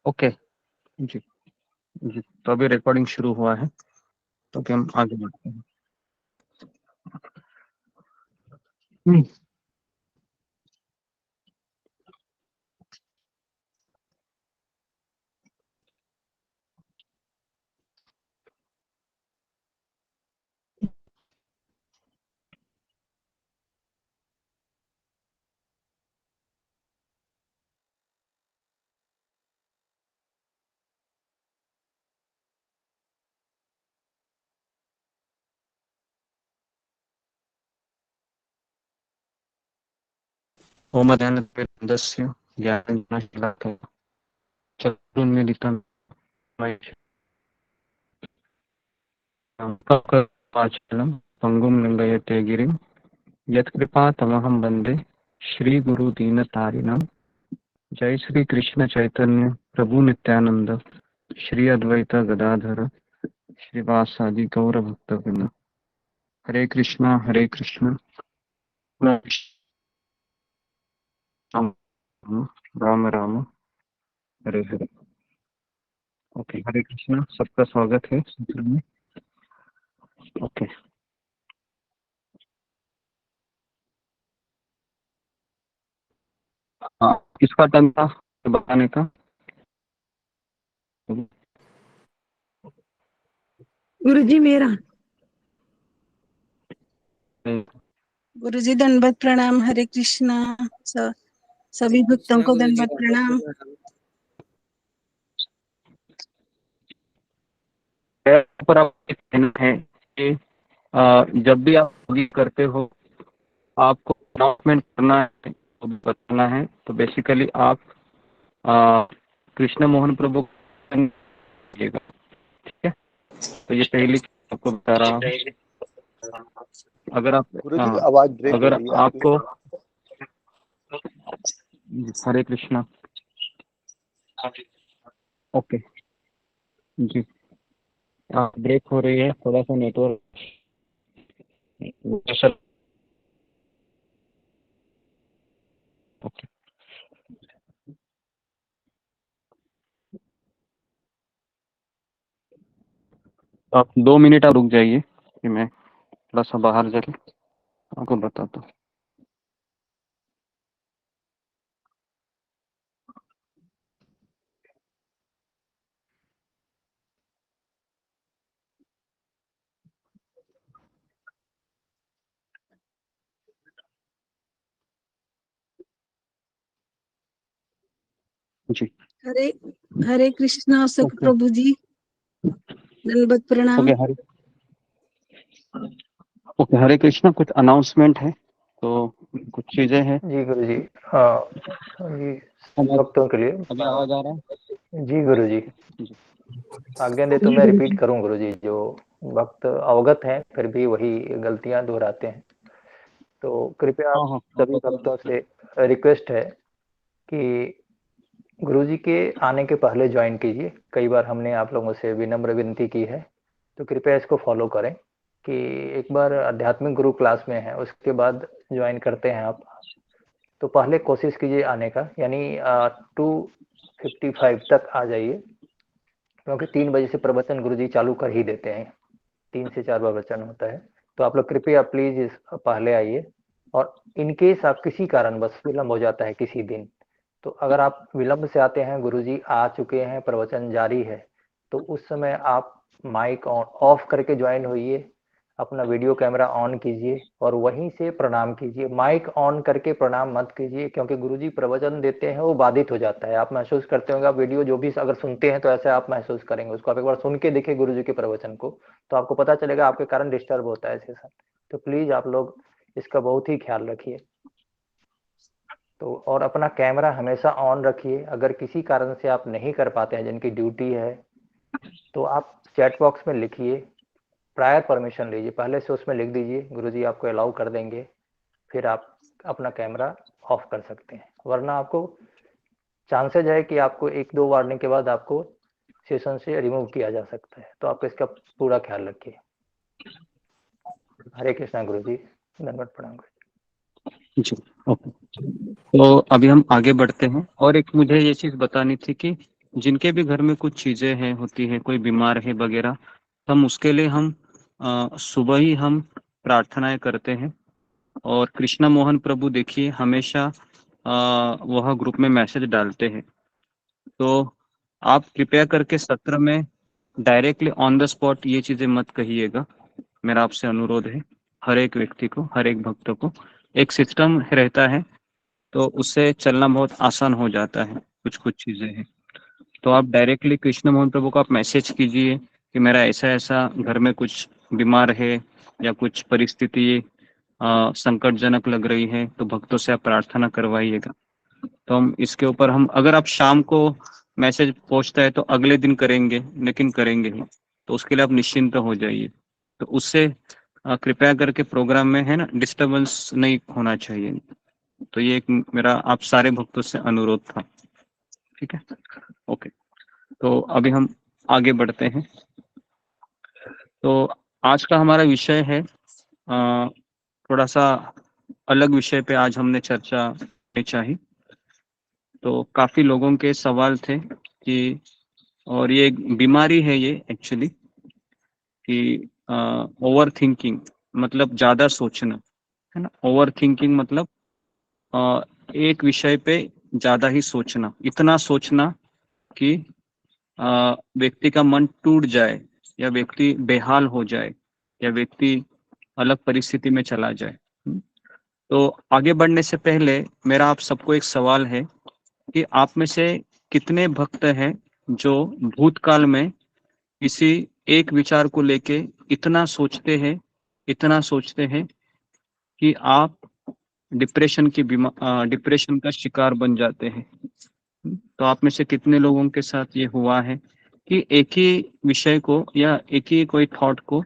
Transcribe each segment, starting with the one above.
Okay जी जी, तो अभी recording शुरू हुआ है, तो अभी हम आगे बढ़ते हैं। ओमध्यानन्दस्य ज्ञानञ्जनशलाकया चक्षुरुन्मीलितं वाचनं पङ्गुं लङ्घयते गिरिं यत्कृपातमहं वन्दे श्रीगुरुदीनतारिणं। जय श्री कृष्ण चैतन्य प्रभु नित्यानंद श्री अद्वैत गदाधर श्रीवासादि गौर भक्तवृंद। हरे कृष्णा राम राम हरे हरे। ओके, हरे कृष्णा, सबका स्वागत है सत्र में। ओके, हाँ, किसका टर्न था बताने का? गुरुजी मेरा। गुरुजी दंडवत प्रणाम। हरे कृष्णा। सभी भक्तों को दंडवत प्रणाम। पर आप कहना है कि जब भी आप योगी करते हो आपको अनाउंसमेंट करना है, तो बताना है। तो बेसिकली आप कृष्ण मोहन प्रभु को कीजिएगा, ठीक है? तो ये पहली चीज आपको बता रहा हूँ। अगर आप आवाज ब्रेक हो अगर रही है आपको हरे कृष्णा। ओके जी, ब्रेक हो रही है, थोड़ा सा नेटवर्क। ओके, आप 2 मिनट आप रुक जाइए कि मैं थोड़ा सा बाहर जाके आपको बताता हूँ। जी, हरे हरे कृष्णा सुख प्रभु जी, दंडवत प्रणाम। ओके, हरे कृष्णा। कुछ अनाउंसमेंट है, तो कुछ चीजें हैं। जी गुरु जी। जी भक्तों के लिए अभी आवाज आ रहा है? जी गुरु जी, आज्ञा दे तो मैं रिपीट करूं गुरु जी। जो भक्त अवगत हैं फिर भी वही गलतियां दोहराते हैं, तो कृपया आप सभी भक्तों से रिक्वेस्ट है कि गुरुजी के आने के पहले ज्वाइन कीजिए। कई बार हमने आप लोगों से विनम्र विनती की है, तो कृपया इसको फॉलो करें कि एक बार आध्यात्मिक गुरु क्लास में है उसके बाद ज्वाइन करते हैं आप, तो पहले कोशिश कीजिए आने का, यानी 2:55 तक आ जाइए, क्योंकि 3 बजे से प्रवचन गुरुजी चालू कर ही देते हैं। 3 से 4 प्रवचन होता है, तो आप लोग कृपया प्लीज इस पहले आइए। और इनकेस आप किसी कारण बस विलम्ब हो जाता है किसी दिन, तो अगर आप विलम्ब से आते हैं, गुरुजी आ चुके हैं, प्रवचन जारी है, तो उस समय आप माइक ऑफ करके ज्वाइन होइए, अपना वीडियो कैमरा ऑन कीजिए और वहीं से प्रणाम कीजिए। माइक ऑन करके प्रणाम मत कीजिए, क्योंकि गुरुजी प्रवचन देते हैं वो बाधित हो जाता है। आप महसूस करते होंगे, आप वीडियो जो भी अगर सुनते हैं तो ऐसे आप महसूस करेंगे उसको। आप एक बार सुन के देखिए गुरुजी के प्रवचन को, तो आपको पता चलेगा आपके कारण डिस्टर्ब होता है सेशन। तो प्लीज आप लोग इसका बहुत ही ख्याल रखिए। तो और अपना कैमरा हमेशा ऑन रखिए। अगर किसी कारण से आप नहीं कर पाते हैं, जिनकी ड्यूटी है, तो आप चैट बॉक्स में लिखिए, प्रायर परमिशन लीजिए, पहले से उसमें लिख दीजिए, गुरुजी आपको अलाउ कर देंगे, फिर आप अपना कैमरा ऑफ कर सकते हैं। वरना आपको चांसेज है कि आपको 1-2 वार्निंग के बाद आपको सेशन से रिमूव किया जा सकता है, तो आप इसका पूरा ख्याल रखिए। हरे कृष्णा गुरु जी, दंडवत प्रणाम गुरु जी। ओके, तो अभी हम आगे बढ़ते हैं। और एक मुझे ये चीज़ बतानी थी कि जिनके भी घर में कुछ चीज़ें हैं होती है, कोई बीमार है वगैरह, हम उसके लिए हम सुबह ही हम प्रार्थनाएं करते हैं। और कृष्णा मोहन प्रभु देखिए हमेशा वह ग्रुप में मैसेज डालते हैं। तो आप कृपया करके सत्र में डायरेक्टली ऑन द स्पॉट ये चीज़ें मत कहिएगा, मेरा आपसे अनुरोध है। हर एक व्यक्ति को, हर एक भक्त को एक सिस्टम रहता है, तो उससे चलना बहुत आसान हो जाता है। कुछ कुछ चीज़ें हैं, तो आप डायरेक्टली कृष्ण मोहन प्रभु को आप मैसेज कीजिए कि मेरा ऐसा ऐसा घर में कुछ बीमार है या कुछ परिस्थिति संकटजनक लग रही है, तो भक्तों से आप प्रार्थना करवाइएगा। तो हम इसके ऊपर हम, अगर आप शाम को मैसेज पहुंचता है तो अगले दिन करेंगे, लेकिन करेंगे ही, तो उसके लिए आप निश्चिंत हो जाइए। तो उससे कृपया करके प्रोग्राम में है ना डिस्टरबेंस नहीं होना चाहिए। तो ये एक मेरा आप सारे भक्तों से अनुरोध था। ठीक है, ओके। तो अभी हम आगे बढ़ते हैं। तो आज का हमारा विषय है थोड़ा सा अलग विषय पे आज हमने चर्चा करनी चाहिए। तो काफी लोगों के सवाल थे कि, और ये एक बीमारी है ये एक्चुअली, कि ओवर थिंकिंग मतलब ज्यादा सोचना, है ना। ओवर थिंकिंग मतलब एक विषय पे ज्यादा ही सोचना, इतना सोचना कि व्यक्ति का मन टूट जाए, या व्यक्ति बेहाल हो जाए, या व्यक्ति अलग परिस्थिति में चला जाए। तो आगे बढ़ने से पहले मेरा आप सबको एक सवाल है कि आप में से कितने भक्त हैं जो भूतकाल में किसी एक विचार को लेके इतना सोचते हैं, इतना सोचते हैं कि आप डिप्रेशन का शिकार बन जाते हैं। तो आप में से कितने लोगों के साथ ये हुआ है कि एक ही विषय को या एक ही कोई थॉट को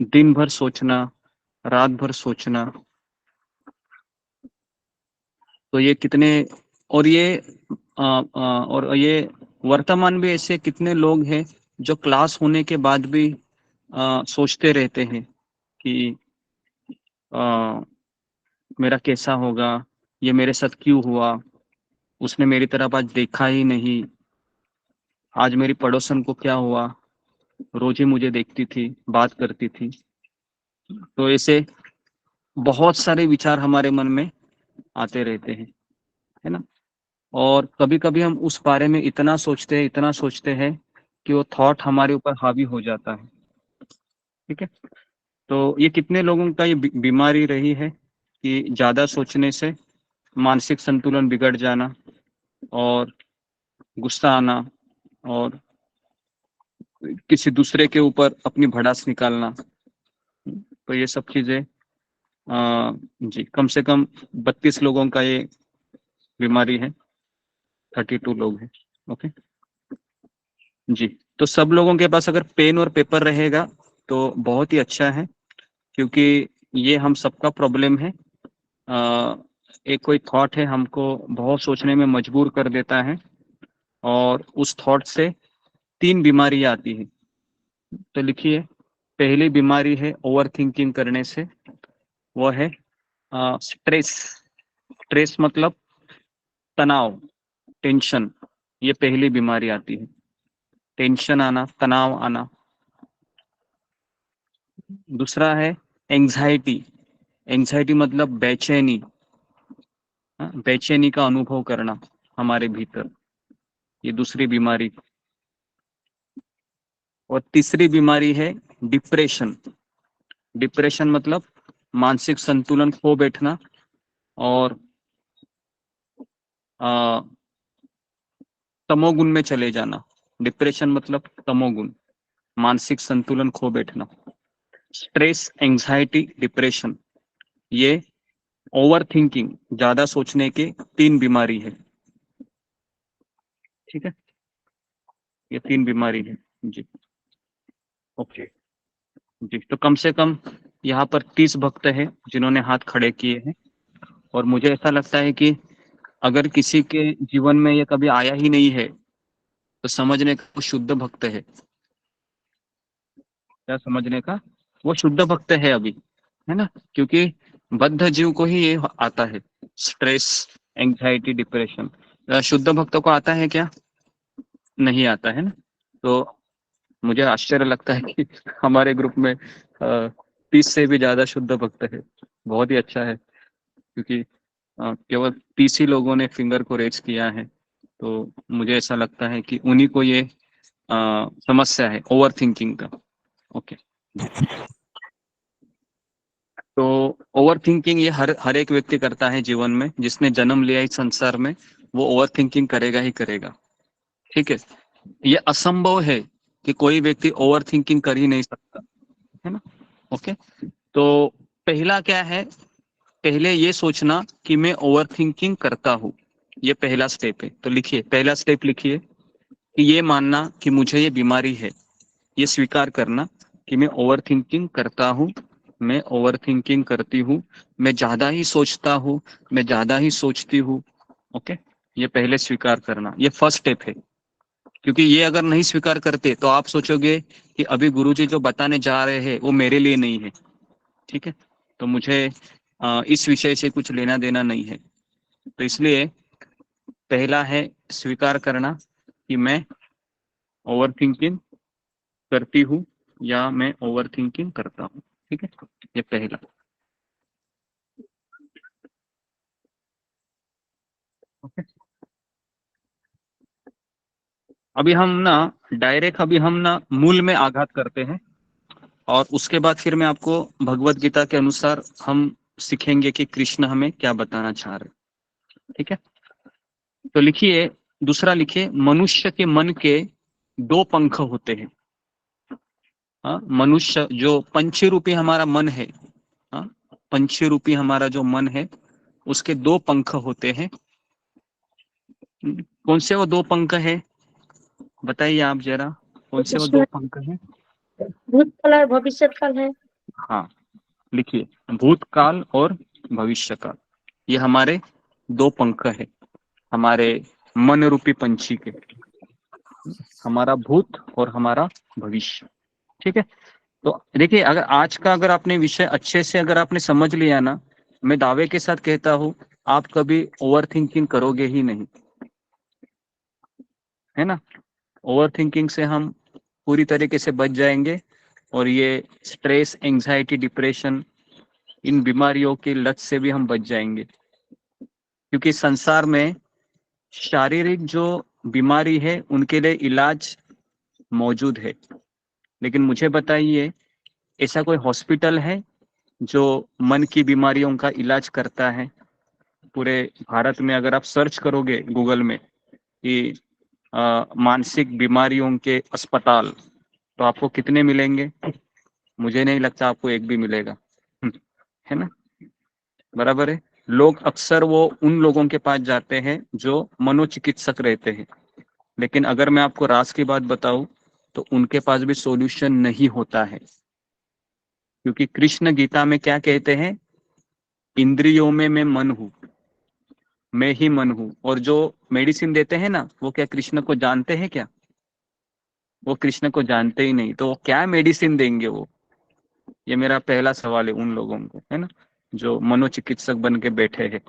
दिन भर सोचना, रात भर सोचना। तो ये कितने, और ये वर्तमान में ऐसे कितने लोग हैं जो क्लास होने के बाद भी सोचते रहते हैं कि मेरा कैसा होगा, ये मेरे साथ क्यों हुआ, उसने मेरी तरफ आज देखा ही नहीं, आज मेरी पड़ोसन को क्या हुआ, रोज ही मुझे देखती थी, बात करती थी। तो ऐसे बहुत सारे विचार हमारे मन में आते रहते हैं, है ना। और कभी कभी हम उस बारे में इतना सोचते हैं, इतना सोचते हैं कि वो थॉट हमारे ऊपर हावी हो जाता है। ठीक है, तो ये कितने लोगों का ये बीमारी रही है कि ज्यादा सोचने से मानसिक संतुलन बिगड़ जाना, और गुस्सा आना, और किसी दूसरे के ऊपर अपनी भड़ास निकालना। तो ये सब चीजें जी कम से कम 32 लोगों का ये बीमारी है, 32 लोग हैं। ओके जी। तो सब लोगों के पास अगर पेन और पेपर रहेगा तो बहुत ही अच्छा है, क्योंकि ये हम सबका प्रॉब्लम है। एक कोई थॉट है हमको बहुत सोचने में मजबूर कर देता है, और उस थॉट से 3 बीमारी आती है। तो लिखिए, पहली बीमारी है ओवर थिंकिंग करने से, वो है स्ट्रेस। स्ट्रेस मतलब तनाव, टेंशन, ये पहली बीमारी आती है। टेंशन आना, तनाव आना। दूसरा है एंजाइटी। एंजाइटी मतलब बेचैनी, बेचैनी का अनुभव करना हमारे भीतर, ये दूसरी बीमारी। और तीसरी बीमारी है डिप्रेशन। डिप्रेशन मतलब मानसिक संतुलन खो बैठना, और तमोगुण में चले जाना। डिप्रेशन मतलब तमोगुण, मानसिक संतुलन खो बैठना। स्ट्रेस, एंजाइटी, डिप्रेशन, ये ओवर थिंकिंग, ज्यादा सोचने के 3 बीमारी है। ठीक है, ये 3 बीमारी है जी। ओके जी। तो कम से कम यहाँ पर 30 भक्त हैं जिन्होंने हाथ खड़े किए हैं। और मुझे ऐसा लगता है कि अगर किसी के जीवन में ये कभी आया ही नहीं है, तो तो समझने का वो शुद्ध भक्त है। क्या समझने का? वो शुद्ध भक्त है अभी, है ना, क्योंकि बद्ध जीव को ही ये आता है, स्ट्रेस, एंग्जाइटी, डिप्रेशन। शुद्ध भक्तों को आता है क्या? नहीं आता है ना। तो मुझे आश्चर्य लगता है कि हमारे ग्रुप में 30 से भी ज्यादा शुद्ध भक्त है। बहुत ही अच्छा है, क्योंकि केवल 30 ही लोगों ने फिंगर को रेज किया है। तो मुझे ऐसा लगता है कि उन्हीं को ये समस्या है, ओवर थिंकिंग का। ओके, तो ओवर थिंकिंग ये हर एक व्यक्ति करता है जीवन में, जिसने जन्म लिया इस संसार में, वो ओवर थिंकिंग करेगा ही करेगा। ठीक है, ये असंभव है कि कोई व्यक्ति ओवर थिंकिंग कर ही नहीं सकता, है ना। ओके, तो पहला क्या है, पहले ये सोचना कि मैं ओवर थिंकिंग करता हूँ, ये पहला स्टेप है। तो लिखिए, पहला स्टेप लिखिए कि ये मानना कि मुझे ये बीमारी है, ये स्वीकार करना कि मैं ओवर थिंकिंग करता हूँ, मैं ओवर थिंकिंग करती हूँ, मैं ज्यादा ही सोचता हूँ, मैं ज्यादा ही सोचती हूँ। ओके, ये पहले स्वीकार करना, ये फर्स्ट स्टेप है। क्योंकि ये अगर नहीं स्वीकार करते तो आप सोचोगे कि अभी गुरुजी जो बताने जा रहे हैं वो मेरे लिए नहीं है। ठीक है, तो मुझे इस विषय से कुछ लेना देना नहीं है। तो इसलिए पहला है स्वीकार करना कि मैं ओवर थिंकिंग करती हूँ या मैं ओवर थिंकिंग करता हूँ। ठीक है, ये पहला। ओके, अभी हम ना मूल में आघात करते हैं, और उसके बाद फिर मैं आपको भगवत गीता के अनुसार हम सीखेंगे कि कृष्ण हमें क्या बताना चाह रहे हैं। ठीक है, तो लिखिए, दूसरा लिखिए, मनुष्य के मन के 2 पंख होते हैं। हाँ, मनुष्य जो पंछी रूपी हमारा मन है, हाँ, पंछी रूपी हमारा जो मन है, उसके 2 पंख होते हैं। कौन से वो 2 पंख है, बताइए आप जरा, कौन से वो 2 पंख हैं? भूतकाल और भविष्य काल है। हाँ, लिखिए, भूतकाल और भविष्य काल, ये हमारे 2 पंख है, हमारे मन रूपी पंछी के, हमारा भूत और हमारा भविष्य। ठीक है, तो देखिए, अगर आपने विषय अच्छे से अगर आपने समझ लिया ना, मैं दावे के साथ कहता हूँ, आप कभी ओवर थिंकिंग करोगे ही नहीं, है ना। ओवर थिंकिंग से हम पूरी तरीके से बच जाएंगे, और ये स्ट्रेस, एंग्जाइटी, डिप्रेशन, इन बीमारियों की लत से भी हम बच जाएंगे। क्योंकि संसार में शारीरिक जो बीमारी है उनके लिए इलाज मौजूद है, लेकिन मुझे बताइए, ऐसा कोई हॉस्पिटल है जो मन की बीमारियों का इलाज करता है? पूरे भारत में अगर आप सर्च करोगे गूगल में कि मानसिक बीमारियों के अस्पताल, तो आपको कितने मिलेंगे? मुझे नहीं लगता आपको एक भी मिलेगा, है ना, बराबर है। लोग अक्सर वो उन लोगों के पास जाते हैं जो मनोचिकित्सक रहते हैं, लेकिन अगर मैं आपको राज की बात बताऊं, तो उनके पास भी सॉल्यूशन नहीं होता है। क्योंकि कृष्ण गीता में क्या कहते हैं, इंद्रियों में मैं मन हूँ, मैं ही मन हूँ। और जो मेडिसिन देते हैं ना, वो क्या कृष्ण को जानते हैं क्या? वो कृष्ण को जानते ही नहीं, तो वो क्या मेडिसिन देंगे वो? ये मेरा पहला सवाल है उन लोगों को, है ना, जो मनोचिकित्सक बन के बैठे हैं।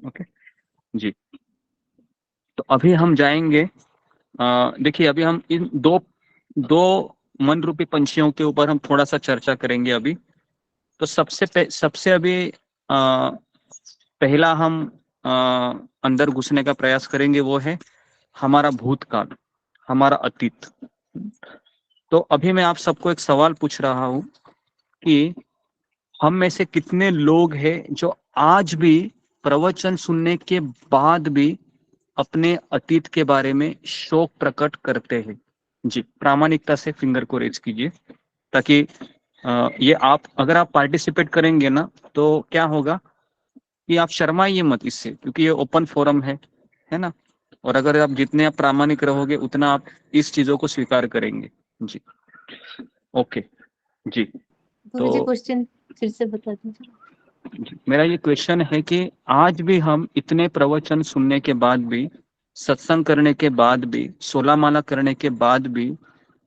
ओके जी, तो अभी हम जाएंगे, देखिए, अभी हम इन दो दो मन रूपी पंछियों के ऊपर हम थोड़ा सा चर्चा करेंगे अभी। तो सबसे अभी पहला हम अ, अंदर घुसने का प्रयास करेंगे, वो है हमारा भूतकाल, हमारा अतीत। तो अभी मैं आप सबको एक सवाल पूछ रहा हूँ कि हम में से कितने लोग हैं जो आज भी प्रवचन सुनने के बाद भी अपने अतीत के बारे में शोक प्रकट करते हैं? जी, प्रामाणिकता से फिंगर को रेज कीजिए, ताकि ये अगर आप पार्टिसिपेट करेंगे ना, तो क्या होगा कि आप शर्माइए मत इससे, क्योंकि ये ओपन फोरम है ना। और अगर आप जितने आप प्रामाणिक रहोगे, उतना आप इस चीजों को स्वीकार करेंगे। जी, ओके जी। मुझे तो क्वेश्चन फिर से बता दीजिए। मेरा ये क्वेश्चन है कि आज भी हम इतने प्रवचन सुनने के बाद भी सत्संग करने के बाद भी, 16 माला करने के बाद भी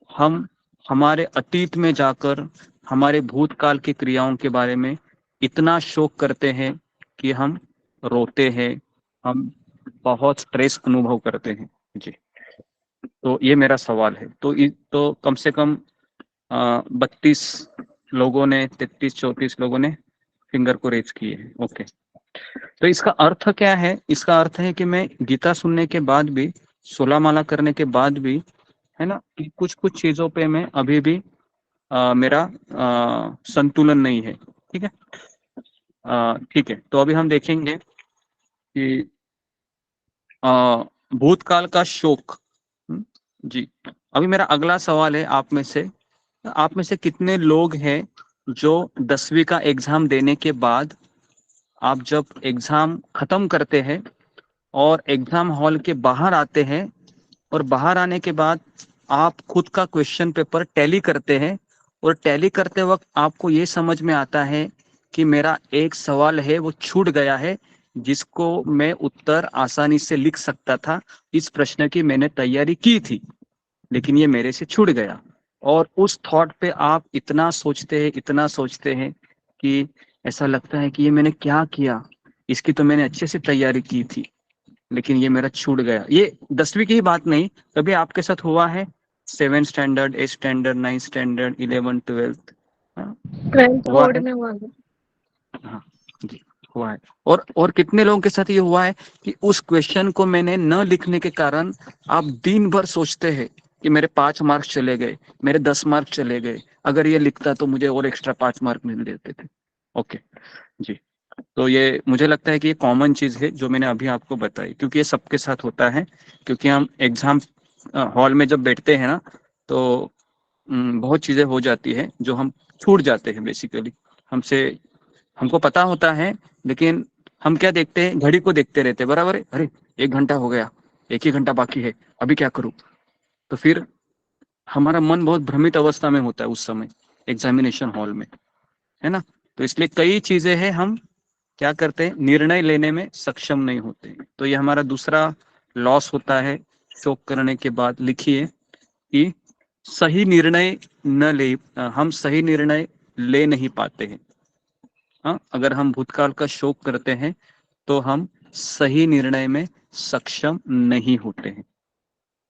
हम हमारे अतीत में जाकर हमारे भूतकाल की क्रियाओं के बारे में इतना शोक करते हैं कि हम रोते हैं, हम बहुत स्ट्रेस अनुभव करते हैं। जी, तो ये मेरा सवाल है। तो कम से कम 32 लोगों ने, 33-34 लोगों ने फिंगर को रेज किए हैं। ओके, तो इसका अर्थ क्या है? इसका अर्थ है कि मैं गीता सुनने के बाद भी, 16 माला करने के बाद भी, है ना, कि कुछ कुछ चीजों पे मैं अभी भी मेरा संतुलन नहीं है। ठीक है, ठीक है। तो अभी हम देखेंगे कि भूतकाल का शोक। जी, अभी मेरा अगला सवाल है, आप में से कितने लोग हैं जो 10वीं का एग्जाम देने के बाद, आप जब एग्जाम खत्म करते हैं और एग्जाम हॉल के बाहर आते हैं, और बाहर आने के बाद आप खुद का क्वेश्चन पेपर टैली करते हैं, और टैली करते वक्त आपको ये समझ में आता है कि मेरा एक सवाल है वो छूट गया है, जिसको मैं उत्तर आसानी से लिख सकता था, इस प्रश्न की मैंने तैयारी की थी, लेकिन ये मेरे से छूट गया। और उस थॉट पे आप इतना सोचते हैं कि ऐसा लगता है कि ये मैंने क्या किया, इसकी तो मैंने अच्छे से तैयारी की थी, लेकिन ये मेरा छूट गया। ये 10वीं की ही बात नहीं, कभी आपके साथ हुआ है? 7 स्टैंडर्ड, 8 स्टैंडर्ड, 9 स्टैंडर्ड, 11, 12, 12th हुआ बोर्ड है? में हुआ है। हाँ जी, हुआ है। और कितने लोगों के साथ ये हुआ है कि उस क्वेश्चन को मैंने न लिखने के कारण आप दिन भर सोचते हैं कि मेरे 5 मार्क्स चले गए, मेरे 10 मार्क्स चले गए, अगर ये लिखता तो मुझे और एक्स्ट्रा 5 मार्क मिल देते थे। ओके जी, तो ये मुझे लगता है कि ये कॉमन चीज है जो मैंने अभी आपको बताई, क्योंकि ये सबके साथ होता है। क्योंकि हम एग्जाम हॉल में जब बैठते हैं ना, तो बहुत चीजें हो जाती है जो हम छूट जाते हैं बेसिकली हमसे। हमको पता होता है, लेकिन हम क्या देखते हैं, घड़ी को देखते रहते हैं, बराबर है, अरे 1 घंटा हो गया, 1 ही घंटा बाकी है, अभी क्या करूं? तो फिर हमारा मन बहुत भ्रमित अवस्था में होता है उस समय एग्जामिनेशन हॉल में, है ना। तो इसलिए कई चीजें हैं, हम क्या करते हैं, निर्णय लेने में सक्षम नहीं होते। तो ये हमारा दूसरा लॉस होता है शोक करने के बाद। लिखिए कि सही निर्णय न ले, हम सही निर्णय ले नहीं पाते हैं। हाँ, अगर हम भूतकाल का शोक करते हैं तो हम सही निर्णय में सक्षम नहीं होते हैं।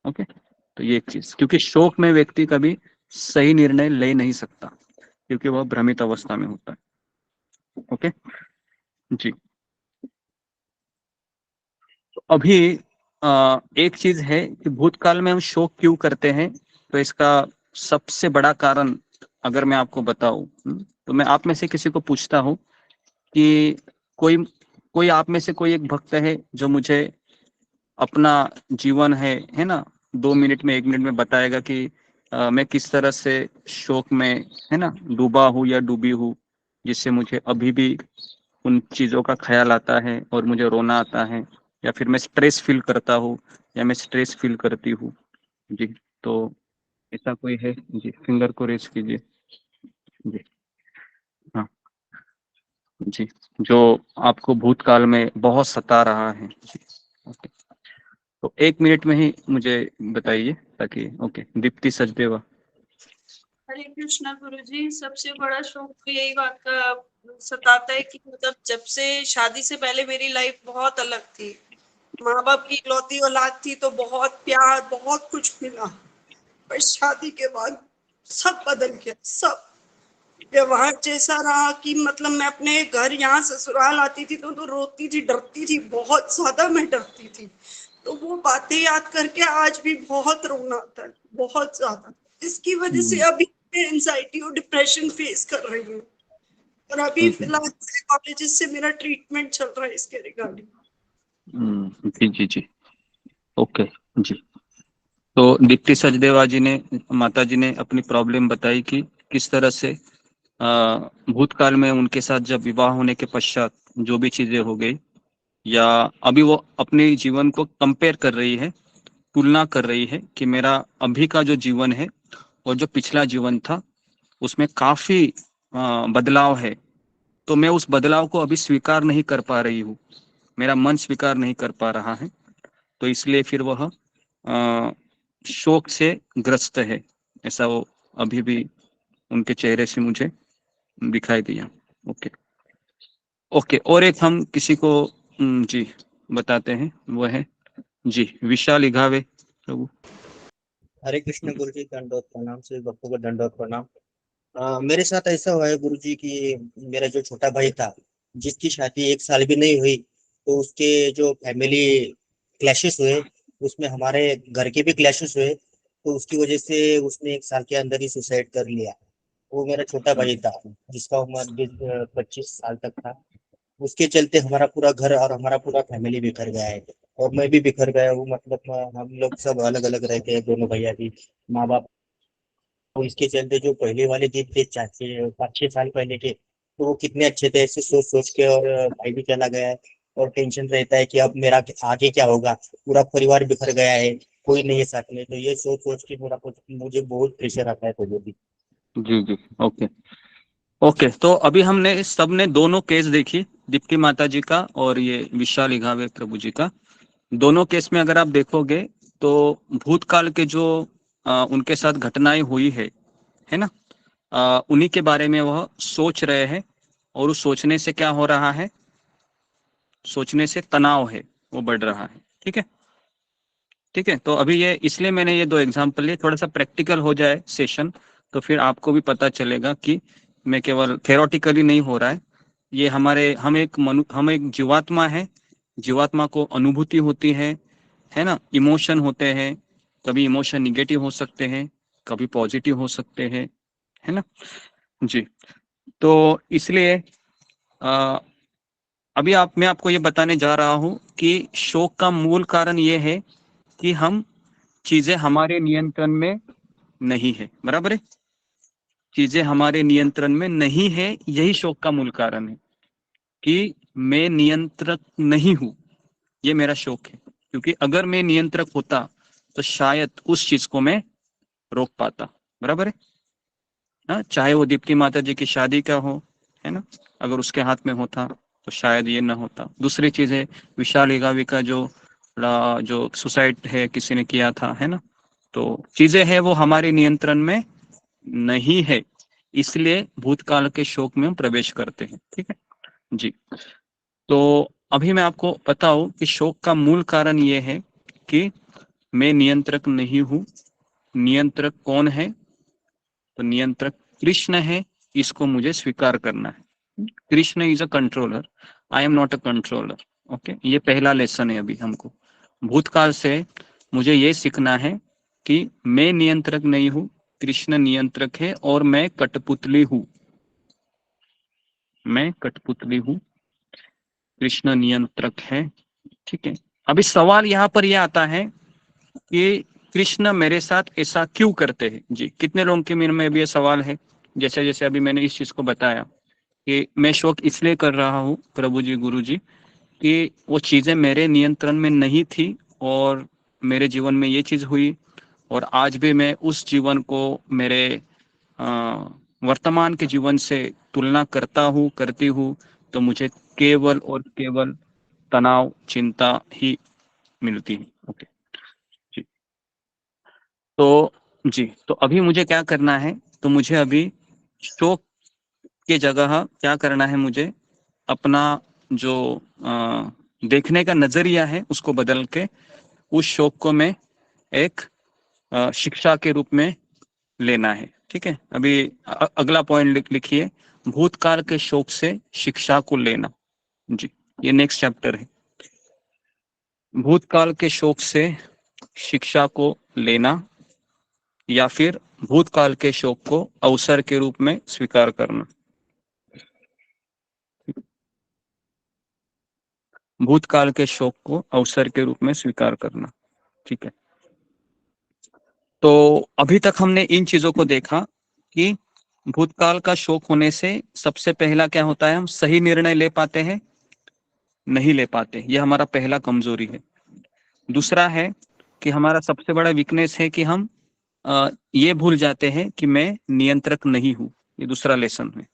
ओके, तो ये एक चीज, क्योंकि शोक में व्यक्ति कभी सही निर्णय ले नहीं सकता, क्योंकि वह भ्रमित अवस्था में होता है। ओके जी, तो अभी एक चीज है कि भूतकाल में हम शोक क्यों करते हैं। तो इसका सबसे बड़ा कारण अगर मैं आपको बताऊं, तो मैं आप में से किसी को पूछता हूं कि कोई कोई आप में से कोई एक भक्त है जो मुझे अपना जीवन है ना, 2 मिनट में, 1 मिनट में बताएगा कि मैं किस तरह से शोक में, है ना, डूबा हूँ या डूबी हूँ, जिससे मुझे अभी भी उन चीजों का ख्याल आता है और मुझे रोना आता है, या फिर मैं स्ट्रेस फील करता हूँ या मैं स्ट्रेस फील करती हूँ। जी, तो ऐसा कोई है? जी, फिंगर को रेज कीजिए। जी, हाँ जी, जो आपको भूतकाल में बहुत सता रहा है। जी, ओके, तो 1 मिनट में ही मुझे बताइए, ताकि ओके। दीप्ति सचदेवा। हरे कृष्णा गुरुजी, सबसे बड़ा शौक तो यही बात का सताता है कि मतलब जब से शादी से पहले मेरी लाइफ बहुत अलग थी। माँ बाप की इकलौती औलाद थी तो बहुत प्यार, बहुत कुछ मिला, पर शादी के बाद सब बदल गया। सब व्यवहार जैसा रहा कि मतलब मैं अपने घर यहाँ ससुराल आती थी तो रोती थी, डरती थी, बहुत ज्यादा मैं डरती थी। तो वो बातें याद करके आज भी बहुत रोना आता है, बहुत ज्यादा। इसकी वजह से अभी मैं एंजाइटी और डिप्रेशन फेस कर रही हूँ, और अभी फिलहाल कॉलेज से मेरा ट्रीटमेंट चल रहा है इसके रिगार्डिंग। जी जी जी, ओके जी। तो दीप्ति सचदेवा जी ने, माता जी ने अपनी प्रॉब्लम बताई कि किस तरह से भूतकाल में उनके साथ जब विवाह होने के पश्चात जो भी चीजें हो गई, या अभी वो अपने जीवन को कंपेयर कर रही है, तुलना कर रही है कि मेरा अभी का जो जीवन है और जो पिछला जीवन था उसमें काफी बदलाव है। तो मैं उस बदलाव को अभी स्वीकार नहीं कर पा रही हूँ, मेरा मन स्वीकार नहीं कर पा रहा है। तो इसलिए फिर वह शोक से ग्रस्त है, ऐसा वो अभी भी उनके चेहरे से मुझे दिखाई दिया। ओके ओके, और एक हम किसी को जी बताते हैं, वो है जी विशाल इघावे प्रभु। हरे कृष्ण गुरु जी, दंडोत प्रणाम। से भक्तों को दंडोत प्रणाम। मेरे साथ ऐसा हुआ है गुरु जी कि मेरा जो छोटा भाई था, जिसकी शादी 1 साल भी नहीं हुई, तो उसके जो फैमिली क्लैशेस हुए, उसमें हमारे घर के भी क्लैशेस हुए, तो उसकी वजह से उसने 1 साल के अंदर ही सुसाइड कर लिया। वो मेरा छोटा भाई था, जिसका उम्र 25 साल तक था। उसके चलते हमारा पूरा घर और हमारा पूरा फैमिली बिखर गया है, और मैं भी बिखर गया हूँ। मतलब हम लोग सब अलग अलग रहते हैं, दोनों भैया भी, माँ बाप। तो इसके चलते जो पहले वाले दिन थे, 4 5 6 साल पहले के, तो वो कितने अच्छे थे, ऐसे सोच सोच के। और भाई भी चला गया है, और टेंशन रहता है कि अब मेरा आगे क्या होगा, पूरा परिवार बिखर गया है, कोई नहीं है साथ में। तो ये सोच सोच के मुझे बहुत प्रेशर आता है कभी भी। जी जी ओके ओके। तो अभी हमने सबने दोनों केस देखी, दीप्ति माता जी का और ये विशाल इघावे प्रभु जी का। दोनों केस में अगर आप देखोगे तो भूतकाल के जो उनके साथ घटनाएं हुई है ना, उन्हीं के बारे में वह सोच रहे हैं, और उस सोचने से क्या हो रहा है, सोचने से तनाव है वो बढ़ रहा है। ठीक है ठीक है। तो अभी ये इसलिए मैंने ये 2 एग्जांपल लिए, थोड़ा सा प्रैक्टिकल हो जाए सेशन, तो फिर आपको भी पता चलेगा कि मैं केवल थेरोटिकली नहीं हो रहा है। ये हम एक जीवात्मा है, जीवात्मा को अनुभूति होती है ना, इमोशन होते हैं। कभी इमोशन निगेटिव हो सकते हैं, कभी पॉजिटिव हो सकते हैं, है ना जी। तो इसलिए अभी मैं आपको ये बताने जा रहा हूं कि शोक का मूल कारण ये है कि हम चीजें हमारे नियंत्रण में नहीं है। बराबर है, चीजें हमारे नियंत्रण में नहीं है, यही शोक का मूल कारण है कि मैं नियंत्रक नहीं हूं, ये मेरा शोक है। क्योंकि अगर मैं नियंत्रक होता तो शायद उस चीज को मैं रोक पाता। बराबर है ना, चाहे वो दीप्ति माता जी की शादी का हो, है ना, अगर उसके हाथ में होता तो शायद ये ना होता। दूसरी चीज है विशाल इगावी का जो सुसाइड है किसी ने किया था, है ना। तो चीजें हैं वो हमारे नियंत्रण में नहीं है, इसलिए भूतकाल के शोक में हम प्रवेश करते हैं। ठीक है जी। तो अभी मैं आपको बताऊं कि शोक का मूल कारण ये है कि मैं नियंत्रक नहीं हूं। नियंत्रक कौन है, तो नियंत्रक कृष्ण है, इसको मुझे स्वीकार करना है। Krishna is a controller, I am not a controller. Okay, ये पहला लेसन है अभी हमको। भूतकाल से मुझे ये सीखना है कि मैं नियंत्रक नहीं हूं, कृष्ण नियंत्रक है, और मैं कठपुतली हूं। मैं कठपुतली हूं, कृष्ण नियंत्रक है। ठीक है। अभी सवाल यहाँ पर यह आता है कि कृष्ण मेरे साथ ऐसा क्यों करते हैं। जी, कितने लोगों के मन में भी ये सवाल है। जैसे जैसे अभी मैंने इस चीज को बताया कि मैं शोक इसलिए कर रहा हूँ प्रभु जी, गुरु जी, कि वो चीजें मेरे नियंत्रण में नहीं थी, और मेरे जीवन में ये चीज हुई, और आज भी मैं उस जीवन को मेरे वर्तमान के जीवन से तुलना करता हूँ, करती हूँ, तो मुझे केवल और केवल तनाव, चिंता ही मिलती है। ओके जी। तो जी, तो अभी मुझे क्या करना है, तो मुझे अभी शोक के जगह क्या करना है, मुझे अपना जो देखने का नजरिया है उसको बदल के उस शोक को मैं एक शिक्षा के रूप में लेना है। ठीक है। अभी अगला पॉइंट लिखिए, भूतकाल के शोक से शिक्षा को लेना। जी, ये नेक्स्ट चैप्टर है, भूतकाल के शोक से शिक्षा को लेना, या फिर भूतकाल के शोक को अवसर के रूप में स्वीकार करना। भूतकाल के शोक को अवसर के रूप में स्वीकार करना। ठीक है। तो अभी तक हमने इन चीजों को देखा कि भूतकाल का शोक होने से सबसे पहला क्या होता है, हम सही निर्णय ले पाते हैं, नहीं ले पाते। यह हमारा पहला कमजोरी है। दूसरा है कि हमारा सबसे बड़ा वीकनेस है कि हम ये भूल जाते हैं कि मैं नियंत्रक नहीं हूं। ये दूसरा लेसन है।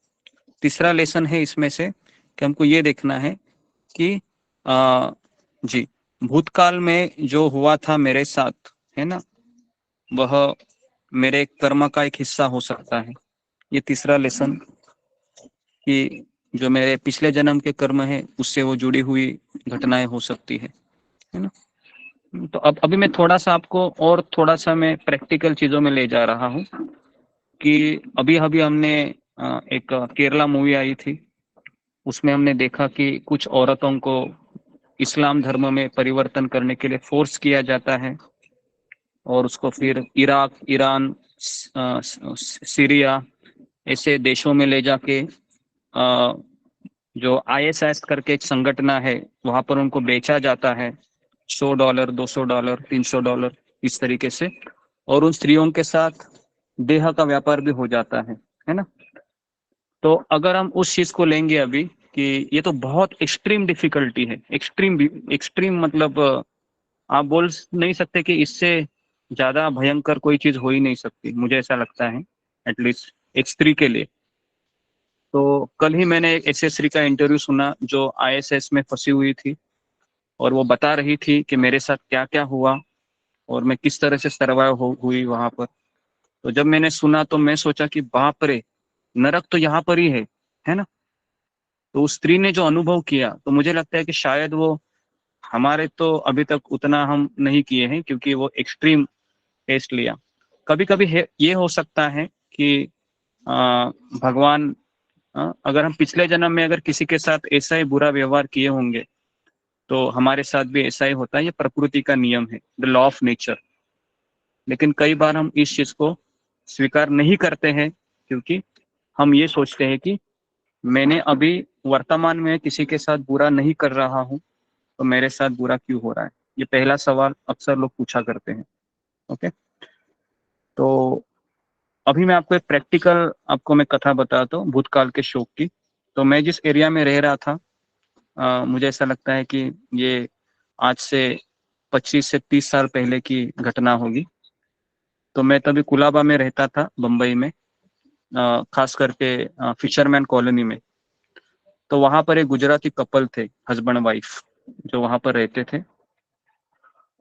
तीसरा लेसन है इसमें से कि हमको ये देखना है कि जी भूतकाल में जो हुआ था मेरे साथ, है ना, वह मेरे कर्म का एक हिस्सा हो सकता है। ये तीसरा लेसन कि जो मेरे पिछले जन्म के कर्म है उससे वो जुड़ी हुई घटनाएं हो सकती है ना। तो अब अभी मैं थोड़ा सा आपको और थोड़ा सा मैं प्रैक्टिकल चीजों में ले जा रहा हूँ कि अभी अभी हमने एक केरला मूवी आई थी, उसमें हमने देखा कि कुछ औरतों को इस्लाम धर्म में परिवर्तन करने के लिए फोर्स किया जाता है और उसको फिर इराक, ईरान, सीरिया ऐसे देशों में ले जाके जो ISIS करके एक संगठन है वहां पर उनको बेचा जाता है $100, $200, $300 इस तरीके से, और उन स्त्रियों के साथ देह का व्यापार भी हो जाता है ना। तो अगर हम उस चीज को लेंगे अभी कि ये तो बहुत एक्सट्रीम डिफिकल्टी है, एक्सट्रीम एक्सट्रीम मतलब आप बोल नहीं सकते कि इससे ज्यादा भयंकर कोई चीज हो ही नहीं सकती, मुझे ऐसा लगता है एटलीस्ट एक स्त्री के लिए। तो कल ही मैंने एक एसएससी का इंटरव्यू सुना जो ISS में फंसी हुई थी और वो बता रही थी कि मेरे साथ क्या क्या हुआ और मैं किस तरह से सर्वाइव हुई वहां पर। तो जब मैंने सुना तो मैं सोचा कि बाप रे, नरक तो यहाँ पर ही है ना। तो उस स्त्री ने जो अनुभव किया तो मुझे लगता है कि शायद वो हमारे तो अभी तक उतना हम नहीं किए हैं क्योंकि वो एक्सट्रीम टेस्ट लिया। कभी कभी ये हो सकता है कि भगवान, अगर हम पिछले जन्म में अगर किसी के साथ ऐसा ही बुरा व्यवहार किए होंगे तो हमारे साथ भी ऐसा ही होता है, ये प्रकृति का नियम है, द लॉ ऑफ नेचर। लेकिन कई बार हम इस चीज को स्वीकार नहीं करते हैं क्योंकि हम ये सोचते हैं कि मैंने अभी वर्तमान में किसी के साथ बुरा नहीं कर रहा हूँ तो मेरे साथ बुरा क्यों हो रहा है। ये पहला सवाल अक्सर लोग पूछा करते हैं। ओके, तो अभी मैं आपको एक प्रैक्टिकल आपको मैं कथा बताता हूँ भूतकाल के शोक की। तो मैं जिस एरिया में रह रहा था, मुझे ऐसा लगता है कि ये आज से 25 से 30 साल पहले की घटना होगी। तो मैं तभी कुलाबा में रहता था, बम्बई में, खास करके फिशरमैन कॉलोनी में। तो वहां पर एक गुजराती कपल थे, हस्बैंड वाइफ, जो वहां पर रहते थे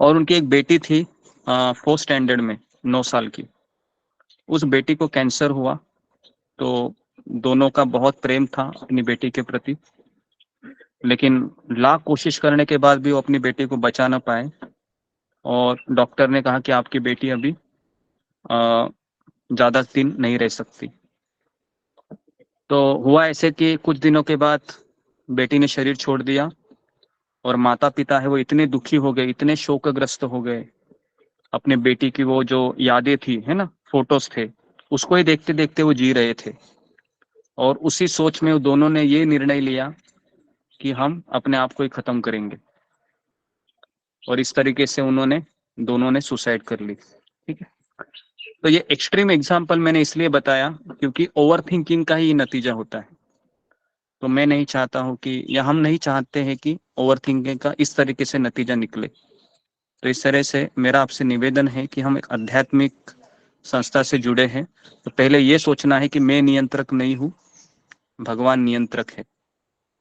और उनकी एक बेटी थी 4th स्टैंडर्ड में, 9 साल की। उस बेटी को कैंसर हुआ। तो दोनों का बहुत प्रेम था अपनी बेटी के प्रति, लेकिन लाख कोशिश करने के बाद भी वो अपनी बेटी को बचा ना पाए और डॉक्टर ने कहा कि आपकी बेटी अभी ज्यादा दिन नहीं रह सकती। तो हुआ ऐसे कि कुछ दिनों के बाद बेटी ने शरीर छोड़ दिया और माता पिता है वो इतने दुखी हो गए, इतने शोकग्रस्त हो गए। अपने बेटी की वो जो यादें थी, है ना, फोटोज थे, उसको ही देखते देखते वो जी रहे थे। और उसी सोच में वो दोनों ने ये निर्णय लिया कि हम अपने आप को ही खत्म करेंगे और इस तरीके से उन्होंने दोनों ने सुसाइड कर ली। ठीक है, तो ये एक्सट्रीम एग्जाम्पल मैंने इसलिए बताया क्योंकि ओवर थिंकिंग का ही नतीजा होता है। तो मैं नहीं चाहता हूं कि, या हम नहीं चाहते हैं कि ओवर थिंकिंग का इस तरीके से नतीजा निकले। तो इस तरह से मेरा आपसे निवेदन है कि हम एक आध्यात्मिक संस्था से जुड़े हैं तो पहले ये सोचना है कि मैं नियंत्रक नहीं हूँ, भगवान नियंत्रक है।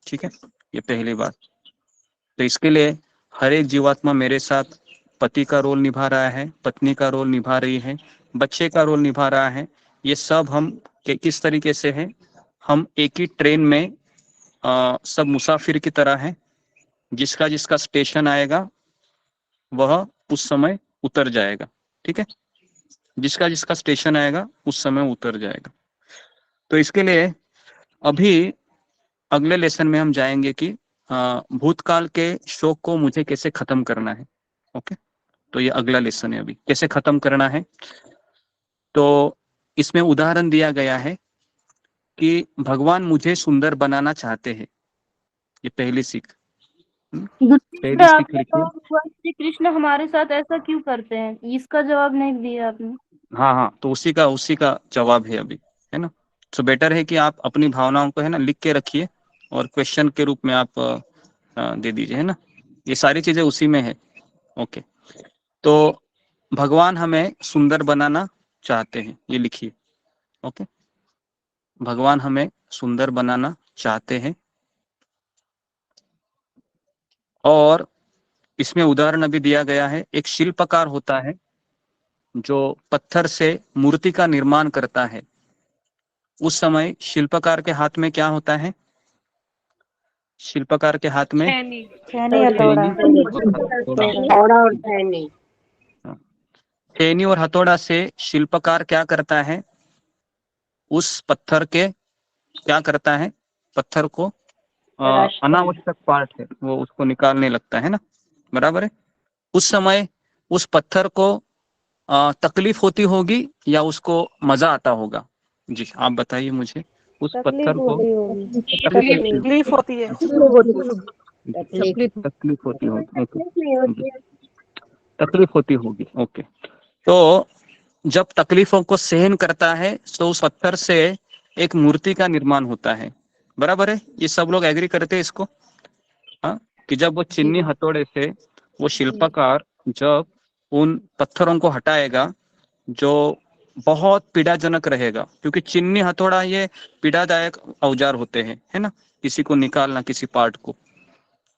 ठीक है, ये पहली बात। तो इसके लिए हर एक जीवात्मा मेरे साथ पति का रोल निभा रहा है, पत्नी का रोल निभा रही है, बच्चे का रोल निभा रहा है। ये सब हम किस तरीके से हैं, हम एक ही ट्रेन में सब मुसाफिर की तरह हैं। जिसका जिसका स्टेशन आएगा वह उस समय उतर जाएगा। ठीक है, जिसका जिसका स्टेशन आएगा उस समय उतर जाएगा। तो इसके लिए अभी अगले लेसन में हम जाएंगे कि भूतकाल के शोक को मुझे कैसे खत्म करना है। ओके, तो ये अगला लेसन है, अभी कैसे खत्म करना है। तो इसमें उदाहरण दिया गया है कि भगवान मुझे सुंदर बनाना चाहते हैं। ये पहली सीख, गुरुजी पहली सीख आपने लिखिए। कहा भगवान श्री कृष्ण हमारे साथ ऐसा क्यों करते हैं, इसका जवाब नहीं दिया आपने। हाँ हाँ, तो उसी का जवाब है अभी, है ना। तो बेटर है कि आप अपनी भावनाओं को, है ना, लिख के रखिए और क्वेश्चन के रूप में आप दे दीजिए, है ना। ये सारी चीजें उसी में है। ओके, तो भगवान हमें सुंदर बनाना चाहते हैं, ये लिखिए। ओके, भगवान हमें सुंदर बनाना चाहते हैं और इसमें उदाहरण अभी दिया गया है, एक शिल्पकार होता है जो पत्थर से मूर्ति का निर्माण करता है। उस समय शिल्पकार के हाथ में क्या होता है? शिल्पकार के हाथ में छेनी हथौड़ा। हथौड़ा और छेनी। छेनी और हथौड़ा से शिल्पकार क्या करता है? उस पत्थर के क्या करता है? पत्थर को अनावश्यक पार्ट है वो उसको निकालने लगता है ना, बराबर है। उस समय उस पत्थर को तकलीफ होती होगी या उसको मजा आता होगा? जी आप बताइए मुझे। उस पत्थर को तकलीफ होती है। तकलीफ होती होगी, ओके, तकलीफ होती होगी, ओके। तो जब तकलीफों को सहन करता है तो उस पत्थर से एक मूर्ति का निर्माण होता है, बराबर है। ये सब लोग एग्री करते हैं इसको, हाँ, कि जब वो चिन्नी हथौड़े से वो शिल्पकार जब उन पत्थरों को हटाएगा जो बहुत पीड़ाजनक रहेगा, क्योंकि चिन्नी हथौड़ा ये पीड़ादायक औजार होते हैं, है ना, किसी को निकालना किसी पार्ट को,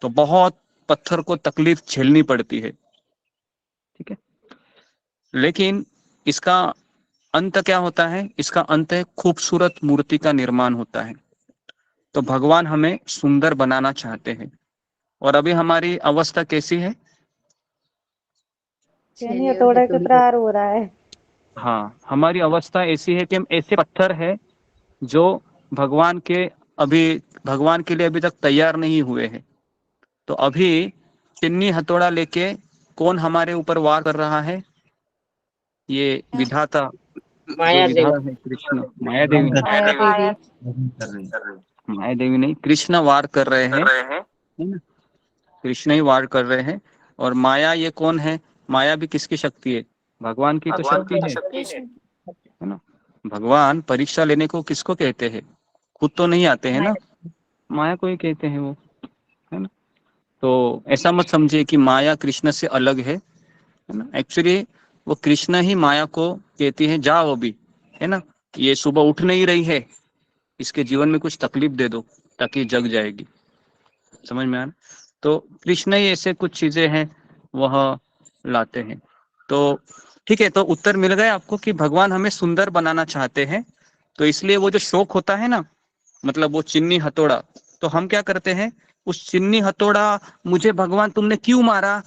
तो बहुत पत्थर को तकलीफ झेलनी पड़ती है, ठीक है। लेकिन इसका अंत क्या होता है? इसका अंत है खूबसूरत मूर्ति का निर्माण होता है। तो भगवान हमें सुंदर बनाना चाहते हैं। और अभी हमारी अवस्था कैसी है? छेनी हथौड़ा के प्रहार हो रहा है। हाँ, हमारी अवस्था ऐसी है कि हम ऐसे पत्थर है जो भगवान के लिए अभी तक तैयार नहीं हुए हैं। तो अभी चिन्नी हथौड़ा लेके कौन हमारे ऊपर वार कर रहा है? ये विधाता जो विधाता है कृष्ण, माया देवी नहीं, कृष्ण वार कर रहे हैं, है ना, कृष्ण ही वार कर रहे हैं। और माया ये कौन है? माया भी किसकी शक्ति है? भगवान की तो शक्ति है ना। भगवान परीक्षा लेने को किसको कहते हैं? खुद तो नहीं आते हैं ना, माया को ही कहते हैं वो, है ना। तो ऐसा मत समझिए कि माया कृष्ण से अलग है ना। एक्चुअली वो कृष्ण ही माया को कहती है जाओ अभी, है ना, ये सुबह उठ नहीं रही है, इसके जीवन में कुछ तकलीफ दे दो ताकि जग जाएगी। समझ में आ रहा? तो कृष्ण ही ऐसे कुछ चीजें हैं वह लाते हैं। तो ठीक है, तो उत्तर मिल गया आपको कि भगवान हमें सुंदर बनाना चाहते हैं। तो इसलिए वो जो शौक होता है ना, मतलब वो चिन्नी हथौड़ा, तो हम क्या करते हैं, उस चिन्नी हथौड़ा मुझे भगवान तुमने क्यों मारा,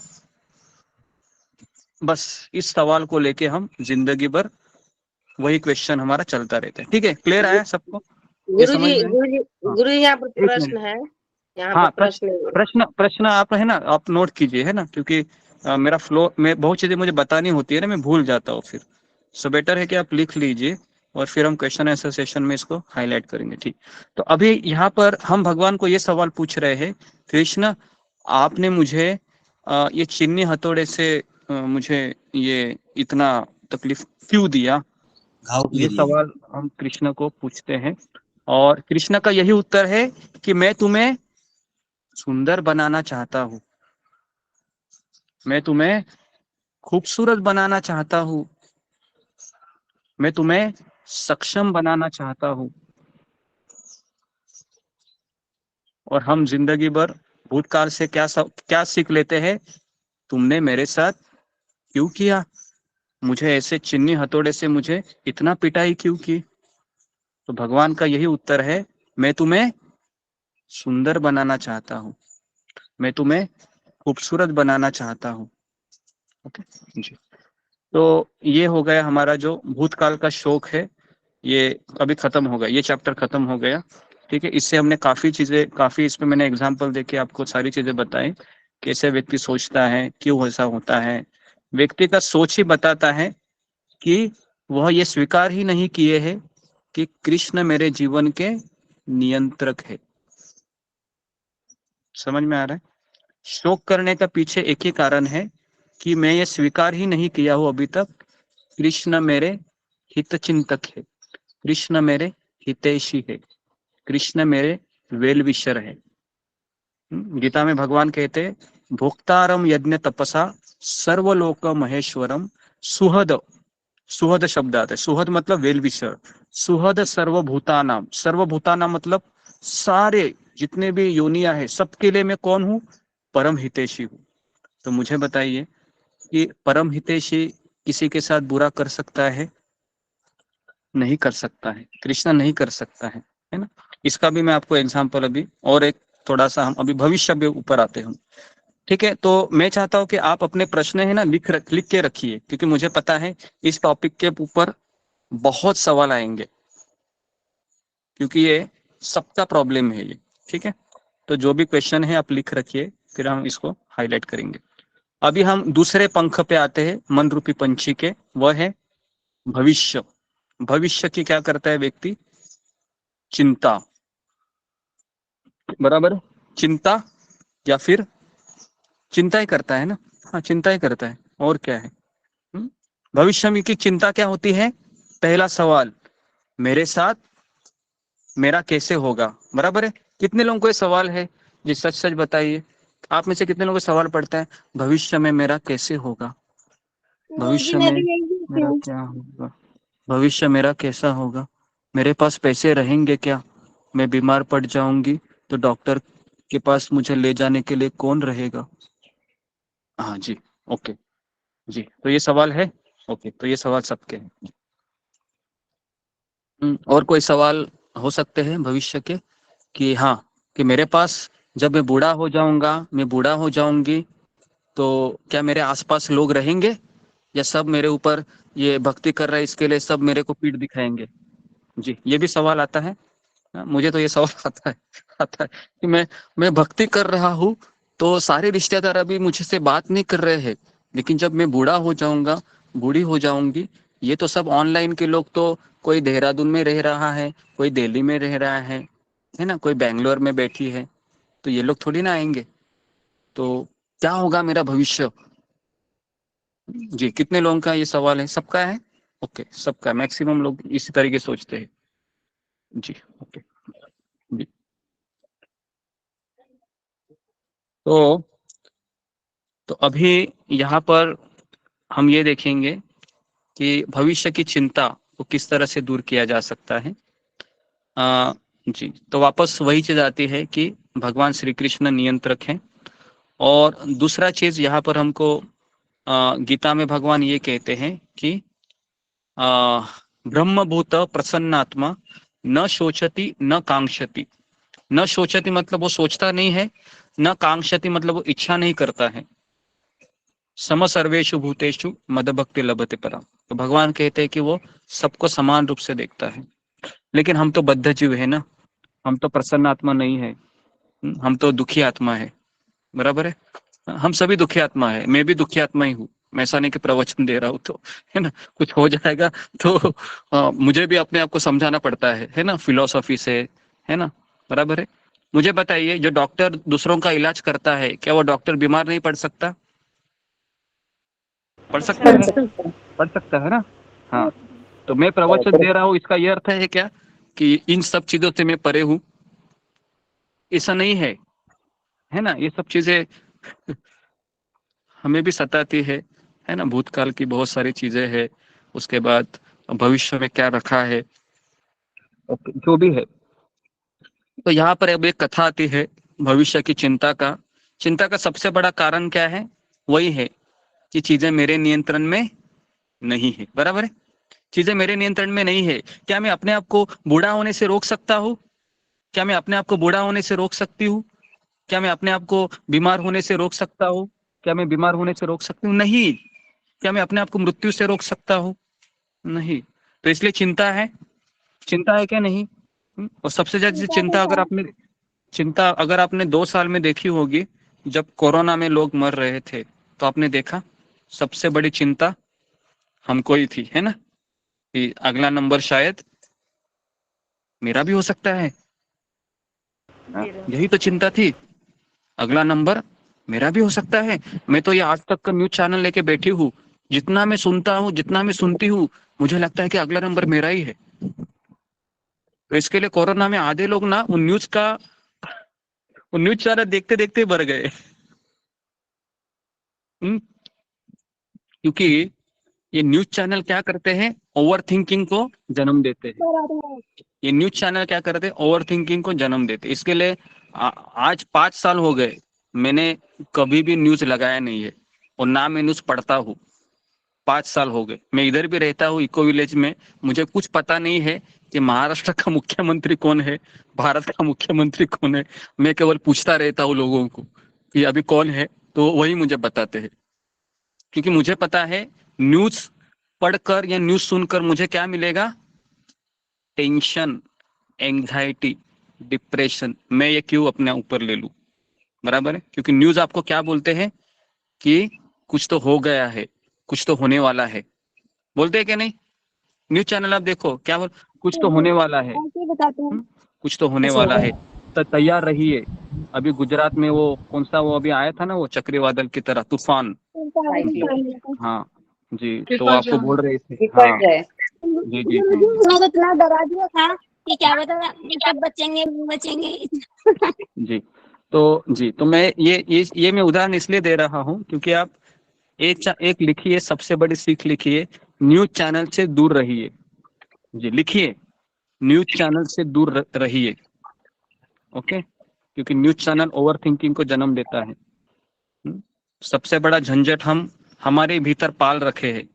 बस इस सवाल को लेके हम जिंदगी भर वही क्वेश्चन हमारा चलता रहता है। ठीक है, क्लियर आया सबको? गुरुजी यहाँ पर प्रश्न है, हाँ, प्रश्न आप है ना, आप नोट कीजिए, है ना, क्योंकि मेरा फ्लो में बहुत चीजें मुझे बतानी होती है ना, मैं भूल जाता हूँ फिर। सो बेटर है कि आप लिख लीजिए और फिर हम क्वेश्चन आंसर सेशन में इसको हाईलाइट करेंगे। ठीक, तो अभी यहाँ पर हम भगवान को ये सवाल पूछ रहे हैं, कृष्ण आपने मुझे ये चिन्नी हथौड़े से मुझे ये इतना तकलीफ क्यों दिया, ये सवाल हम कृष्ण को पूछते हैं। और कृष्ण का यही उत्तर है कि मैं तुम्हें सुंदर बनाना चाहता हूँ, मैं तुम्हें खूबसूरत बनाना चाहता हूँ, मैं तुम्हें सक्षम बनाना चाहता हूँ। और हम जिंदगी भर भूतकाल से क्या सीख लेते हैं? तुमने मेरे साथ क्यों किया, मुझे ऐसे चिन्नी हथौड़े से मुझे इतना पिटाई क्यों की? तो भगवान का यही उत्तर है, मैं तुम्हें सुंदर बनाना चाहता हूँ, मैं तुम्हें खूबसूरत बनाना चाहता हूँ। ओके जी, तो ये हो गया हमारा जो भूतकाल का शौक है, ये अभी खत्म हो गया, ये चैप्टर खत्म हो गया। ठीक है, इससे हमने काफी इसमें मैंने एग्जांपल देके आपको सारी चीजें बताई, कैसे व्यक्ति सोचता है, क्यों ऐसा होता है। व्यक्ति का सोच ही बताता है कि वह ये स्वीकार ही नहीं किए है कि कृष्ण मेरे जीवन के नियंत्रक है। समझ में आ रहा है? शोक करने का पीछे एक ही कारण है कि मैं ये स्वीकार ही नहीं किया हूं अभी तक, कृष्ण मेरे हितचिंतक है, कृष्ण मेरे हितैषी है, कृष्ण मेरे वेल विशर है। गीता में भगवान कहते हैं, भोक्तारम यज्ञ तपसा सर्वलोक महेश्वरम सुहद, सुहद शब्द आता है, सुहद मतलब वेल विशर, सुहद सर्वभूतानाम मतलब सारे जितने भी योनिया है सबके लिए मैं कौन हूँ? परम हितैषी हूँ। तो मुझे बताइए कि परम हितैषी किसी के साथ बुरा कर सकता है? नहीं कर सकता है। कृष्णा नहीं कर सकता है ना। इसका भी मैं आपको एग्जांपल अभी और एक थोड़ा सा हम अभी भविष्य के ऊपर आते हैं। ठीक है, तो मैं चाहता हूं कि आप अपने प्रश्न है ना लिख के रखिए, क्योंकि मुझे पता है इस टॉपिक के ऊपर बहुत सवाल आएंगे, क्योंकि ये सबका प्रॉब्लम है ये। ठीक है, तो जो भी क्वेश्चन है आप लिख रखिए, फिर हम इसको हाईलाइट करेंगे। अभी हम दूसरे पंख पे आते हैं मन रूपी पंछी के, वह है भविष्य। भविष्य की क्या करता है व्यक्ति? चिंता। बराबर है, चिंता या फिर चिंता ही करता है ना। हाँ, चिंता ही करता है, और क्या है। भविष्य में की चिंता क्या होती है? पहला सवाल, मेरे साथ मेरा कैसे होगा। बराबर है। कितने लोगों को ये सवाल है? जी सच सच बताइए, आप में से कितने लोगों को सवाल पड़ता है भविष्य में मेरा कैसे होगा, भविष्य में मेरा क्या होगा, भविष्य मेरा कैसा होगा, मेरे पास पैसे रहेंगे क्या, मैं बीमार पड़ जाऊंगी तो डॉक्टर के पास मुझे ले जाने के लिए कौन रहेगा। हाँ जी, ओके जी, तो ये सवाल है। ओके, तो ये सवाल सबके हैं। और कोई सवाल हो सकते हैं भविष्य के कि हाँ, कि मेरे पास जब मैं बूढ़ा हो जाऊंगा, मैं बूढ़ा हो जाऊंगी, तो क्या मेरे आसपास लोग रहेंगे या सब मेरे ऊपर ये भक्ति कर रहे हैं इसके लिए सब मेरे को पीठ दिखाएंगे। जी, ये भी सवाल आता है। मुझे तो ये सवाल आता है कि मैं भक्ति कर रहा हूँ तो सारे रिश्तेदार अभी मुझसे बात नहीं कर रहे हैं, लेकिन जब मैं बूढ़ा हो जाऊंगा, बूढ़ी हो जाऊंगी, ये तो सब ऑनलाइन के लोग, तो कोई देहरादून में रह रहा है, कोई दिल्ली में रह रहा है ना, कोई बेंगलोर में बैठी है, तो ये लोग थोड़ी ना आएंगे, तो क्या होगा मेरा भविष्य। जी, कितने लोगों का ये सवाल है? सबका है। ओके, सबका, मैक्सिमम लोग इसी तरीके सोचते हैं। जी, ओके जी। तो अभी यहाँ पर हम ये देखेंगे कि भविष्य की चिंता को किस तरह से दूर किया जा सकता है। जी, तो वापस वही चीज आती है कि भगवान श्री कृष्ण नियंत्रक हैं। और दूसरा चीज यहाँ पर हमको गीता में भगवान ये कहते हैं कि ब्रह्मभूत प्रसन्नात्मा न शोचति न कांक्षति। न शोचति मतलब वो सोचता नहीं है, न कांक्षति मतलब वो इच्छा नहीं करता है। सम सर्वेषु भूतेषु मद भक्ति लभते परा। तो भगवान कहते हैं कि वो सबको समान रूप से देखता है। लेकिन हम तो बद्ध जीव है ना, हम तो प्रसन्न आत्मा नहीं है, हम तो दुखी आत्मा है। बराबर है, हम सभी दुखी आत्मा है, मैं भी दुखी आत्मा ही हूँ। मैं ऐसा नहीं कि प्रवचन दे रहा हूँ तो, है ना, कुछ हो जाएगा तो मुझे भी अपने आप को समझाना पड़ता है ना, फिलोसॉफी से, है ना। बराबर है। मुझे बताइए, जो डॉक्टर दूसरों का इलाज करता है, क्या वो डॉक्टर बीमार नहीं पड़ सकता? पढ़ सकता है, पढ़ सकता है ना। हाँ, तो मैं प्रवचन दे रहा हूँ, इसका ये अर्थ है क्या कि इन सब चीजों से मैं परे हूँ? ऐसा नहीं है ना। ये सब चीजें हमें भी सताती है ना। भूतकाल की बहुत सारी चीजें है, उसके बाद भविष्य में क्या रखा है, जो भी है। तो यहाँ पर अब एक कथा आती है भविष्य की चिंता का। चिंता का सबसे बड़ा कारण क्या है? वही है कि चीजें मेरे नियंत्रण में नहीं है। बराबर है, चीजें मेरे नियंत्रण में नहीं है। क्या मैं अपने आप को बूढ़ा होने से रोक सकता हूँ? क्या मैं अपने आप को बूढ़ा होने से रोक सकती हूँ? क्या मैं अपने आप को बीमार होने से रोक सकता हूँ? क्या मैं बीमार होने से रोक सकती हूँ? नहीं। क्या मैं अपने आप को मृत्यु से रोक सकता हूँ? नहीं। तो इसलिए चिंता है, चिंता है क्या नहीं। और सबसे ज्यादा चिंता अगर आपने 2 साल में देखी होगी, जब कोरोना में लोग मर रहे थे, तो आपने देखा सबसे बड़ी चिंता हमको ही थी, है ना, कि अगला नंबर शायद मेरा भी हो सकता है। यही तो चिंता थी, अगला नंबर मेरा भी हो सकता है। मैं तो ये आज तक का न्यूज चैनल लेके बैठी हूँ, जितना मैं सुनता हूँ, जितना मैं सुनती हूँ, मुझे लगता है कि अगला नंबर मेरा ही है। तो इसके लिए कोरोना में आधे लोग ना उन न्यूज चैनल देखते देखते मर गए। क्योंकि ये न्यूज चैनल क्या करते हैं? ओवर थिंकिंग को जन्म देते हैं। ये न्यूज चैनल क्या करते हैं? ओवर थिंकिंग को जन्म देते हैं। इसके लिए आज 5 साल हो गए मैंने कभी भी न्यूज लगाया नहीं है और ना मैं न्यूज पढ़ता हूँ। 5 साल हो गए मैं इधर भी रहता हूँ इको विलेज में। मुझे कुछ पता नहीं है कि महाराष्ट्र का मुख्यमंत्री कौन है, भारत का मुख्यमंत्री कौन है। मैं केवल पूछता रहता हूँ लोगों को कि अभी कौन है, तो वही मुझे बताते हैं। क्योंकि मुझे पता है न्यूज पढ़कर या न्यूज सुनकर मुझे क्या मिलेगा, टेंशन, एंग्जाइटी, डिप्रेशन। मैं ये क्यों अपने ऊपर ले लूं, बराबर है। क्योंकि न्यूज आपको क्या बोलते हैं कि कुछ तो हो गया है, कुछ तो होने वाला है, बोलते हैं कि नहीं। न्यूज चैनल आप देखो क्या बोल, कुछ तो होने वाला है, कुछ तो होने वाला है, तो तैयार रहिए। अभी गुजरात में वो कौन सा वो अभी आया था ना, वो चक्रवादल की तरह तूफान। हाँ जी, तो आपको बोल रहे थे। हाँ जी जी जी मैं तो इतना डरा दिया था कि क्या बता कब बचेंगे बचेंगे। जी। तो मैं ये मैं उदाहरण इसलिए दे रहा हूँ क्योंकि आप एक लिखिए, सबसे बड़ी सीख लिखिए, न्यूज चैनल से दूर रहिए। जी लिखिए, न्यूज चैनल से दूर रहिए। ओके, क्योंकि न्यूज चैनल ओवर थिंकिंग को जन्म देता है। सबसे बड़ा झंझट हम हमारे भीतर पाल रखे हैं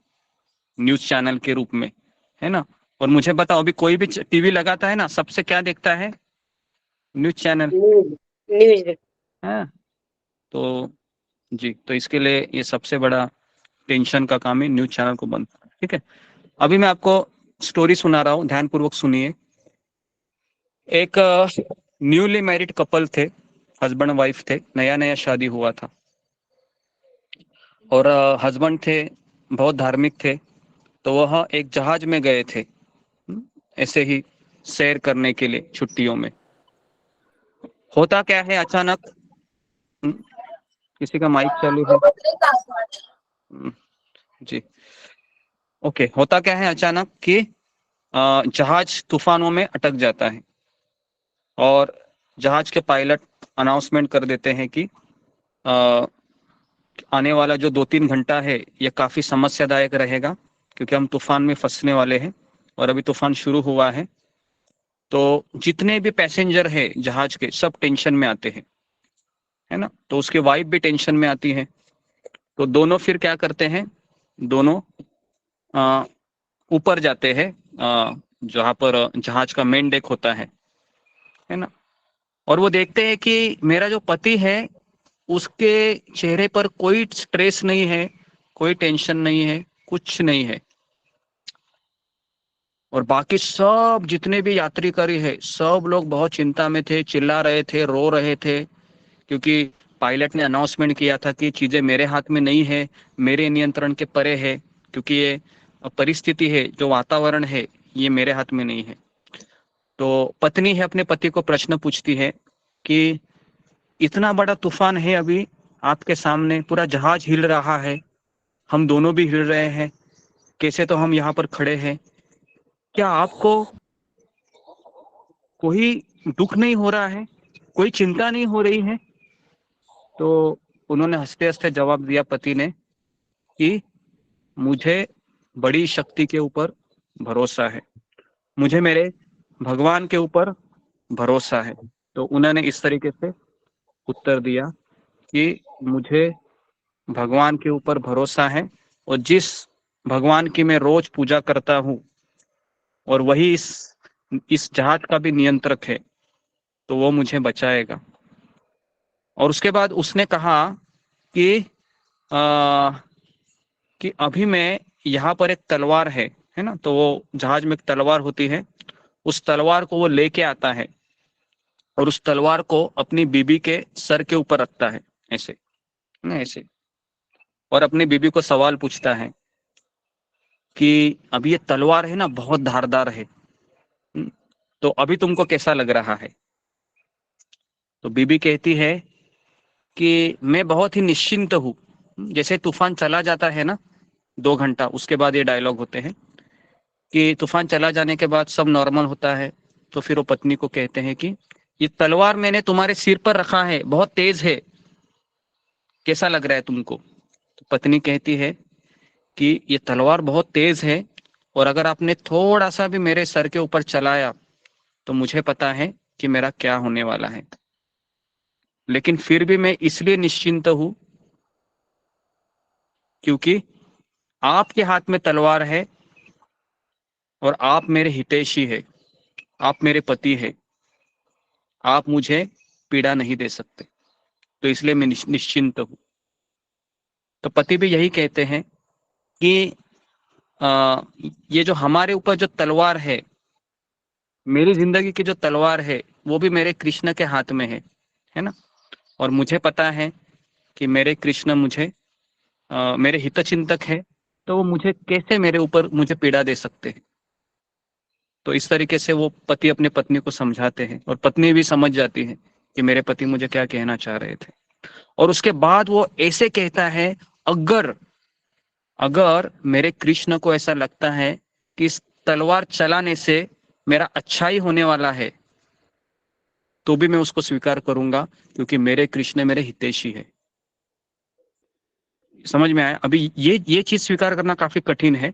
न्यूज चैनल के रूप में, है ना। और मुझे बताओ, अभी कोई भी टीवी लगाता है ना, सबसे क्या देखता है, न्यूज चैनल। हाँ, तो जी, तो इसके लिए ये सबसे बड़ा टेंशन का काम है न्यूज चैनल को बंद। ठीक है, अभी मैं आपको स्टोरी सुना रहा हूँ, ध्यानपूर्वक सुनिए। एक न्यूली मैरिड कपल थे, हस्बैंड वाइफ थे, नया नया शादी हुआ था। और हस्बैंड थे बहुत धार्मिक थे, तो वह एक जहाज में गए थे ऐसे ही सैर करने के लिए छुट्टियों में। होता क्या है अचानक, किसी का माइक चालू है जी। ओके, होता क्या है अचानक कि जहाज तूफानों में अटक जाता है और जहाज के पायलट अनाउंसमेंट कर देते हैं कि आने वाला जो 2-3 घंटा है ये काफी समस्यादायक रहेगा, क्योंकि हम तूफान में फंसने वाले हैं और अभी तूफान शुरू हुआ है। तो जितने भी पैसेंजर है जहाज के, सब टेंशन में आते हैं, है ना। तो उसकी वाइफ भी टेंशन में आती है। तो दोनों फिर क्या करते हैं, दोनों ऊपर जाते हैं जहां पर जहाज का मेन डेक होता है ना। और वो देखते हैं कि मेरा जो पति है उसके चेहरे पर कोई स्ट्रेस नहीं है, कोई टेंशन नहीं है, कुछ नहीं है। और बाकी सब जितने भी यात्रीकारी है, सब लोग बहुत चिंता में थे, चिल्ला रहे थे, रो रहे थे, क्योंकि पायलट ने अनाउंसमेंट किया था कि चीजें मेरे हाथ में नहीं है, मेरे नियंत्रण के परे है, क्योंकि ये परिस्थिति है, जो वातावरण है, ये मेरे हाथ में नहीं है। तो पत्नी है अपने पति को प्रश्न पूछती है कि इतना बड़ा तूफान है अभी आपके सामने, पूरा जहाज हिल रहा है, हम दोनों भी हिल रहे हैं, कैसे तो हम यहाँ पर खड़े हैं, क्या आपको कोई दुख नहीं हो रहा है, कोई चिंता नहीं हो रही है। तो उन्होंने हंसते हंसते जवाब दिया पति ने कि मुझे बड़ी शक्ति के ऊपर भरोसा है, मुझे मेरे भगवान के ऊपर भरोसा है। तो उन्होंने इस तरीके से उत्तर दिया कि मुझे भगवान के ऊपर भरोसा है, और जिस भगवान की मैं रोज पूजा करता हूँ और वही इस जहाज का भी नियंत्रक है, तो वो मुझे बचाएगा। और उसके बाद उसने कहा कि कि अभी मैं यहाँ पर एक तलवार है ना, तो वो जहाज में एक तलवार होती है, उस तलवार को वो लेके आता है और उस तलवार को अपनी बीबी के सर के ऊपर रखता है, ऐसे ना, ऐसे। और अपनी बीबी को सवाल पूछता है कि अभी ये तलवार है ना, बहुत धारदार है, तो अभी तुमको कैसा लग रहा है। तो बीबी कहती है कि मैं बहुत ही निश्चिंत हूँ। जैसे तूफान चला जाता है ना 2 घंटा, उसके बाद ये डायलॉग होते हैं कि तूफान चला जाने के बाद सब नॉर्मल होता है। तो फिर वो पत्नी को कहते हैं कि ये तलवार मैंने तुम्हारे सिर पर रखा है, बहुत तेज है, कैसा लग रहा है तुमको। तो पत्नी कहती है कि ये तलवार बहुत तेज है, और अगर आपने थोड़ा सा भी मेरे सर के ऊपर चलाया तो मुझे पता है कि मेरा क्या होने वाला है। लेकिन फिर भी मैं इसलिए निश्चिंत हूं क्योंकि आपके हाथ में तलवार है और आप मेरे हितैषी है, आप मेरे पति है, आप मुझे पीड़ा नहीं दे सकते, तो इसलिए मैं निश्चिंत हूं। तो पति भी यही कहते हैं कि ये जो हमारे ऊपर जो तलवार है, मेरी जिंदगी की जो तलवार है, वो भी मेरे कृष्ण के हाथ में है ना। और मुझे पता है कि मेरे कृष्ण मुझे मेरे हितचिंतक है, तो वो मुझे कैसे मेरे ऊपर मुझे पीड़ा दे सकते हैं। तो इस तरीके से वो पति अपने पत्नी को समझाते हैं और पत्नी भी समझ जाती है कि मेरे पति मुझे क्या कहना चाह रहे थे। और उसके बाद वो ऐसे कहता है, अगर अगर मेरे कृष्ण को ऐसा लगता है कि इस तलवार चलाने से मेरा अच्छा ही होने वाला है, तो भी मैं उसको स्वीकार करूंगा, क्योंकि मेरे कृष्ण मेरे हितैषी है। समझ में आया? अभी ये चीज स्वीकार करना काफी कठिन है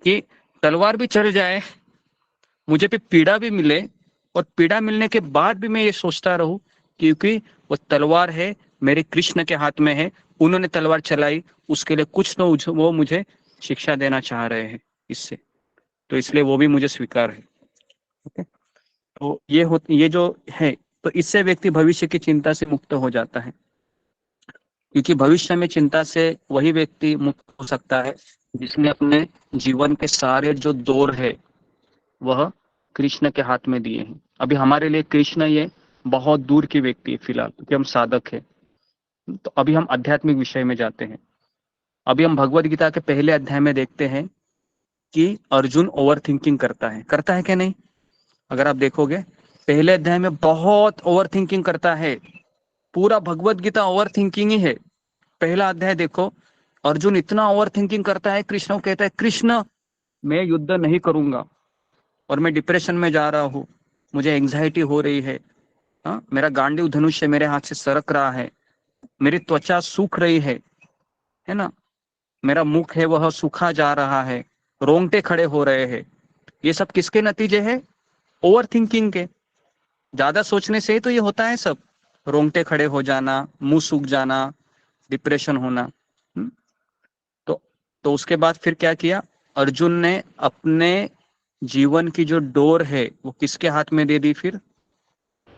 कि तलवार भी चल जाए, मुझे भी पीड़ा भी मिले, और पीड़ा मिलने के बाद भी मैं ये सोचता रहूं क्योंकि वो तलवार है मेरे कृष्ण के हाथ में है, उन्होंने तलवार चलाई, उसके लिए कुछ न वो मुझे शिक्षा देना चाह रहे हैं इससे, तो इसलिए वो भी मुझे स्वीकार है। ओके, तो ये जो है, तो इससे व्यक्ति भविष्य की चिंता से मुक्त हो जाता है, क्योंकि भविष्य में चिंता से वही व्यक्ति मुक्त हो सकता है जिसने अपने जीवन के सारे जो दौर है वह कृष्ण के हाथ में दिए हैं। अभी हमारे लिए कृष्ण ये बहुत दूर की व्यक्ति है फिलहाल, क्योंकि हम साधक है। तो अभी हम आध्यात्मिक विषय में जाते हैं। अभी हम भगवत गीता के पहले अध्याय में देखते हैं कि अर्जुन ओवर थिंकिंग करता है क्या नहीं? अगर आप देखोगे पहले अध्याय में बहुत ओवर थिंकिंग करता है, पूरा भगवत गीता ओवर थिंकिंग ही है। पहला अध्याय देखो, अर्जुन इतना ओवर थिंकिंग करता है, कृष्ण को कहता है, कृष्ण मैं युद्ध नहीं करूंगा और मैं डिप्रेशन में जा रहा हूँ, मुझे एंजाइटी हो रही है, मेरा गांडीव धनुष्य मेरे हाथ से सरक रहा है, मेरी त्वचा सूख रही है ना, मेरा मुख है वह सूखा जा रहा है, रोंगटे खड़े हो रहे हैं। ये सब किसके नतीजे हैं? ओवर थिंकिंग के। ज्यादा सोचने से ही तो ये होता है सब, रोंगटे खड़े हो जाना, मुंह सूख जाना, डिप्रेशन होना। तो तो उसके बाद फिर क्या किया? अर्जुन ने अपने जीवन की जो डोर है वो किसके हाथ में दे दी? फिर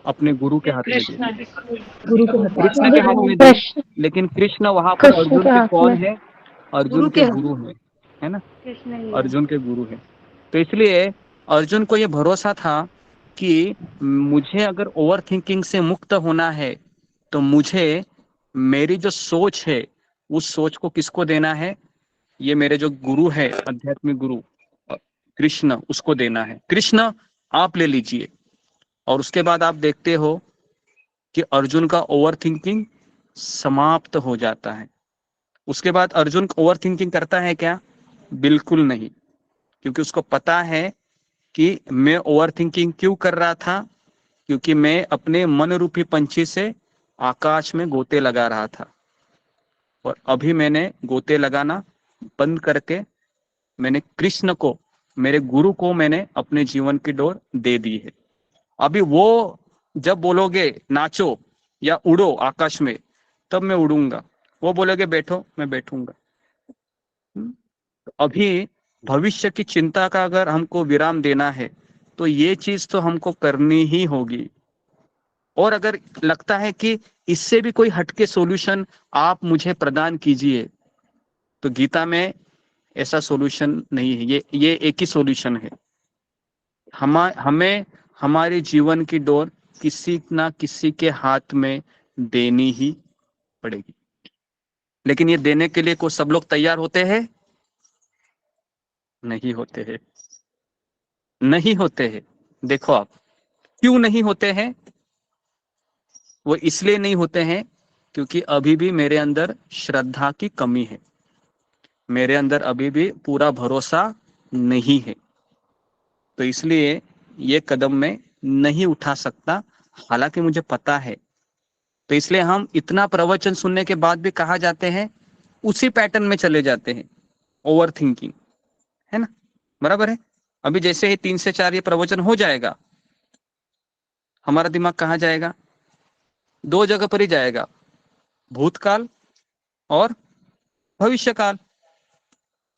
अपने गुरु के हाथ में दे दी, कृष्ण के हाथ में दी। लेकिन कृष्ण वहां पर अर्जुन के कौन है? अर्जुन के गुरु है ना, अर्जुन के गुरु है। तो इसलिए अर्जुन को यह भरोसा था कि मुझे अगर ओवर थिंकिंग से मुक्त होना है तो मुझे मेरी जो सोच है उस सोच को किसको देना है? ये मेरे जो गुरु है, आध्यात्मिक गुरु कृष्ण, उसको देना है। कृष्ण आप ले लीजिए। और उसके बाद आप देखते हो कि अर्जुन का ओवर थिंकिंग समाप्त हो जाता है। उसके बाद अर्जुन ओवर थिंकिंग करता है क्या? बिल्कुल नहीं, क्योंकि उसको पता है कि मैं ओवर थिंकिंग क्यों कर रहा था, क्योंकि मैं अपने मन रूपी पंछी से आकाश में गोते लगा रहा था, और अभी मैंने गोते लगाना बंद करके मैंने कृष्ण को, मेरे गुरु को मैंने अपने जीवन की डोर दे दी है। अभी वो जब बोलोगे नाचो या उड़ो आकाश में, तब मैं उड़ूंगा। वो बोलोगे बैठो, मैं बैठूंगा। अभी भविष्य की चिंता का अगर हमको विराम देना है तो ये चीज तो हमको करनी ही होगी। और अगर लगता है कि इससे भी कोई हटके सॉल्यूशन आप मुझे प्रदान कीजिए, तो गीता में ऐसा सॉल्यूशन नहीं है। ये एक ही सॉल्यूशन है। हमें हमारे जीवन की डोर किसी ना किसी के हाथ में देनी ही पड़ेगी। लेकिन ये देने के लिए को सब लोग तैयार होते हैं? नहीं होते हैं, नहीं होते हैं। देखो आप क्यों नहीं होते हैं? वो इसलिए नहीं होते हैं क्योंकि अभी भी मेरे अंदर श्रद्धा की कमी है, मेरे अंदर अभी भी पूरा भरोसा नहीं है। तो इसलिए ये कदम मैं नहीं उठा सकता, हालांकि मुझे पता है। तो इसलिए हम इतना प्रवचन सुनने के बाद भी कहा जाते हैं, उसी पैटर्न में चले जाते हैं, ओवर थिंकिंग, है ना, बराबर है। अभी जैसे ही 3 से 4 ये प्रवचन हो जाएगा, हमारा दिमाग कहाँ जाएगा? दो जगह पर ही जाएगा, भूतकाल और भविष्यकाल।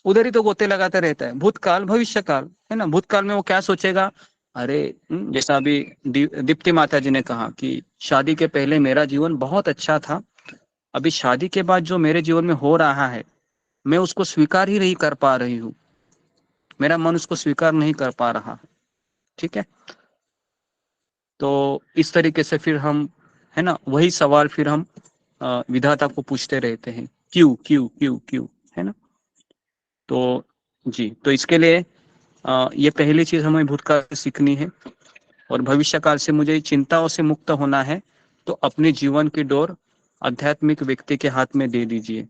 उधर ही तो गोते लगाता रहता है, भूतकाल भविष्यकाल, है ना। भूतकाल में वो क्या सोचेगा, अरे जैसा अभी दीप्ति माता जी ने कहा कि शादी के पहले मेरा जीवन बहुत अच्छा था, अभी शादी के बाद जो मेरे जीवन में हो रहा है मैं उसको स्वीकार ही नहीं कर पा रही हूँ, मेरा मन उसको स्वीकार नहीं कर पा रहा। ठीक है, तो इस तरीके से फिर हम, है ना, वही सवाल फिर हम विधाता को पूछते रहते हैं, क्यों क्यों क्यों क्यों, है ना। तो जी, तो इसके लिए ये पहली चीज हमें भूतकाल से सीखनी है। और भविष्य काल से मुझे चिंताओं से मुक्त होना है, तो अपने जीवन की डोर आध्यात्मिक व्यक्ति के हाथ में दे दीजिए,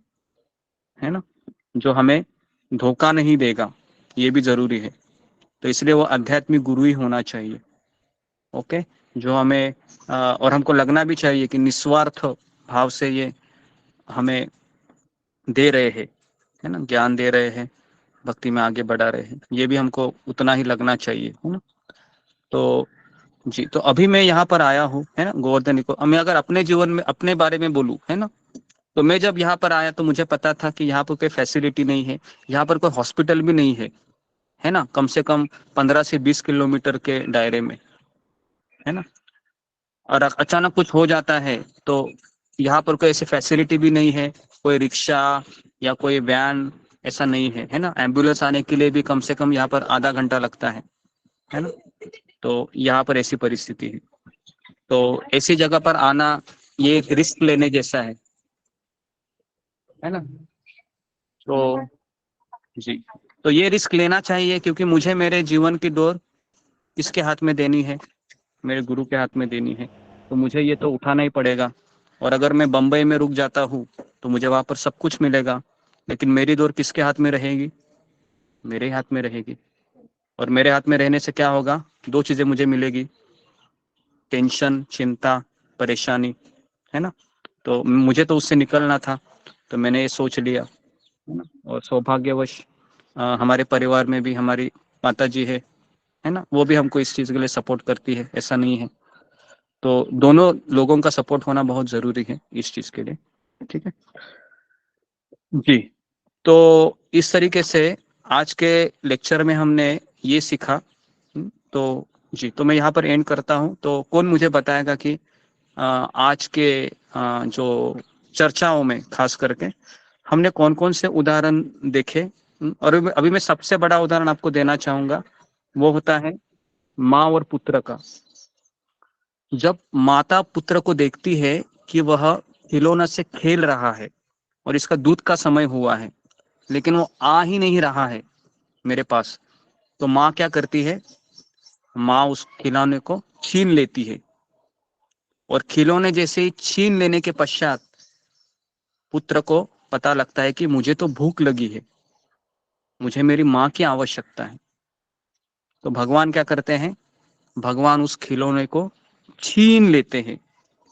है ना, जो हमें धोखा नहीं देगा, ये भी जरूरी है। तो इसलिए वो आध्यात्मिक गुरु ही होना चाहिए। ओके, जो हमें और हमको लगना भी चाहिए कि निस्वार्थ भाव से ये हमें दे रहे हैं, है ना, ज्ञान दे रहे हैं, भक्ति में आगे बढ़ा रहे हैं, ये भी हमको उतना ही लगना चाहिए, है ना। तो जी, तो अभी मैं यहाँ पर आया हूँ, है ना, गोवर्धन को मैं अगर अपने जीवन में अपने बारे में बोलूँ, है ना, तो मैं जब यहाँ पर आया तो मुझे पता था कि यहाँ पर कोई फैसिलिटी नहीं है, यहाँ पर कोई हॉस्पिटल भी नहीं है ना, कम से कम 15 से 20 किलोमीटर के दायरे में, है ना। और अचानक कुछ हो जाता है तो यहाँ पर कोई ऐसी फैसिलिटी भी नहीं है, कोई रिक्शा या कोई वैन ऐसा नहीं है ना। एम्बुलेंस आने के लिए भी कम से कम यहाँ पर आधा घंटा लगता है ना। तो यहाँ पर ऐसी परिस्थिति है, तो ऐसी जगह पर आना ये एक रिस्क लेने जैसा है ना। तो जी, तो ये रिस्क लेना चाहिए, क्योंकि मुझे मेरे जीवन की डोर किसके हाथ में देनी है, मेरे गुरु के हाथ में देनी है, तो मुझे ये तो उठाना ही पड़ेगा। और अगर मैं बंबई में रुक जाता हूँ तो मुझे वहां पर सब कुछ मिलेगा, लेकिन मेरी डोर किसके हाथ में रहेगी, मेरे हाथ में रहेगी। और मेरे हाथ में रहने से क्या होगा, दो चीजें मुझे मिलेगी, टेंशन, चिंता, परेशानी, है ना। तो मुझे तो उससे निकलना था, तो मैंने ये सोच लिया, है ना। और सौभाग्यवश हमारे परिवार में भी हमारी माता जी है ना, वो भी हमको इस चीज के लिए सपोर्ट करती है, ऐसा नहीं है। तो दोनों लोगों का सपोर्ट होना बहुत जरूरी है इस चीज के लिए। ठीक है जी, तो इस तरीके से आज के लेक्चर में हमने ये सीखा। तो जी, तो मैं यहाँ पर एंड करता हूँ। तो कौन मुझे बताएगा कि आज के जो चर्चाओं में खास करके हमने कौन कौन से उदाहरण देखे। और अभी मैं सबसे बड़ा उदाहरण आपको देना चाहूंगा, वो होता है माँ और पुत्र का। जब माता पुत्र को देखती है कि वह खिलौना से खेल रहा है और इसका दूध का समय हुआ है, लेकिन वो आ ही नहीं रहा है मेरे पास, तो माँ क्या करती है, माँ उस खिलौने को छीन लेती है। और खिलौने जैसे ही छीन लेने के पश्चात पुत्र को पता लगता है कि मुझे तो भूख लगी है, मुझे मेरी माँ की आवश्यकता है। तो भगवान क्या करते हैं, भगवान उस खिलौने को छीन लेते हैं,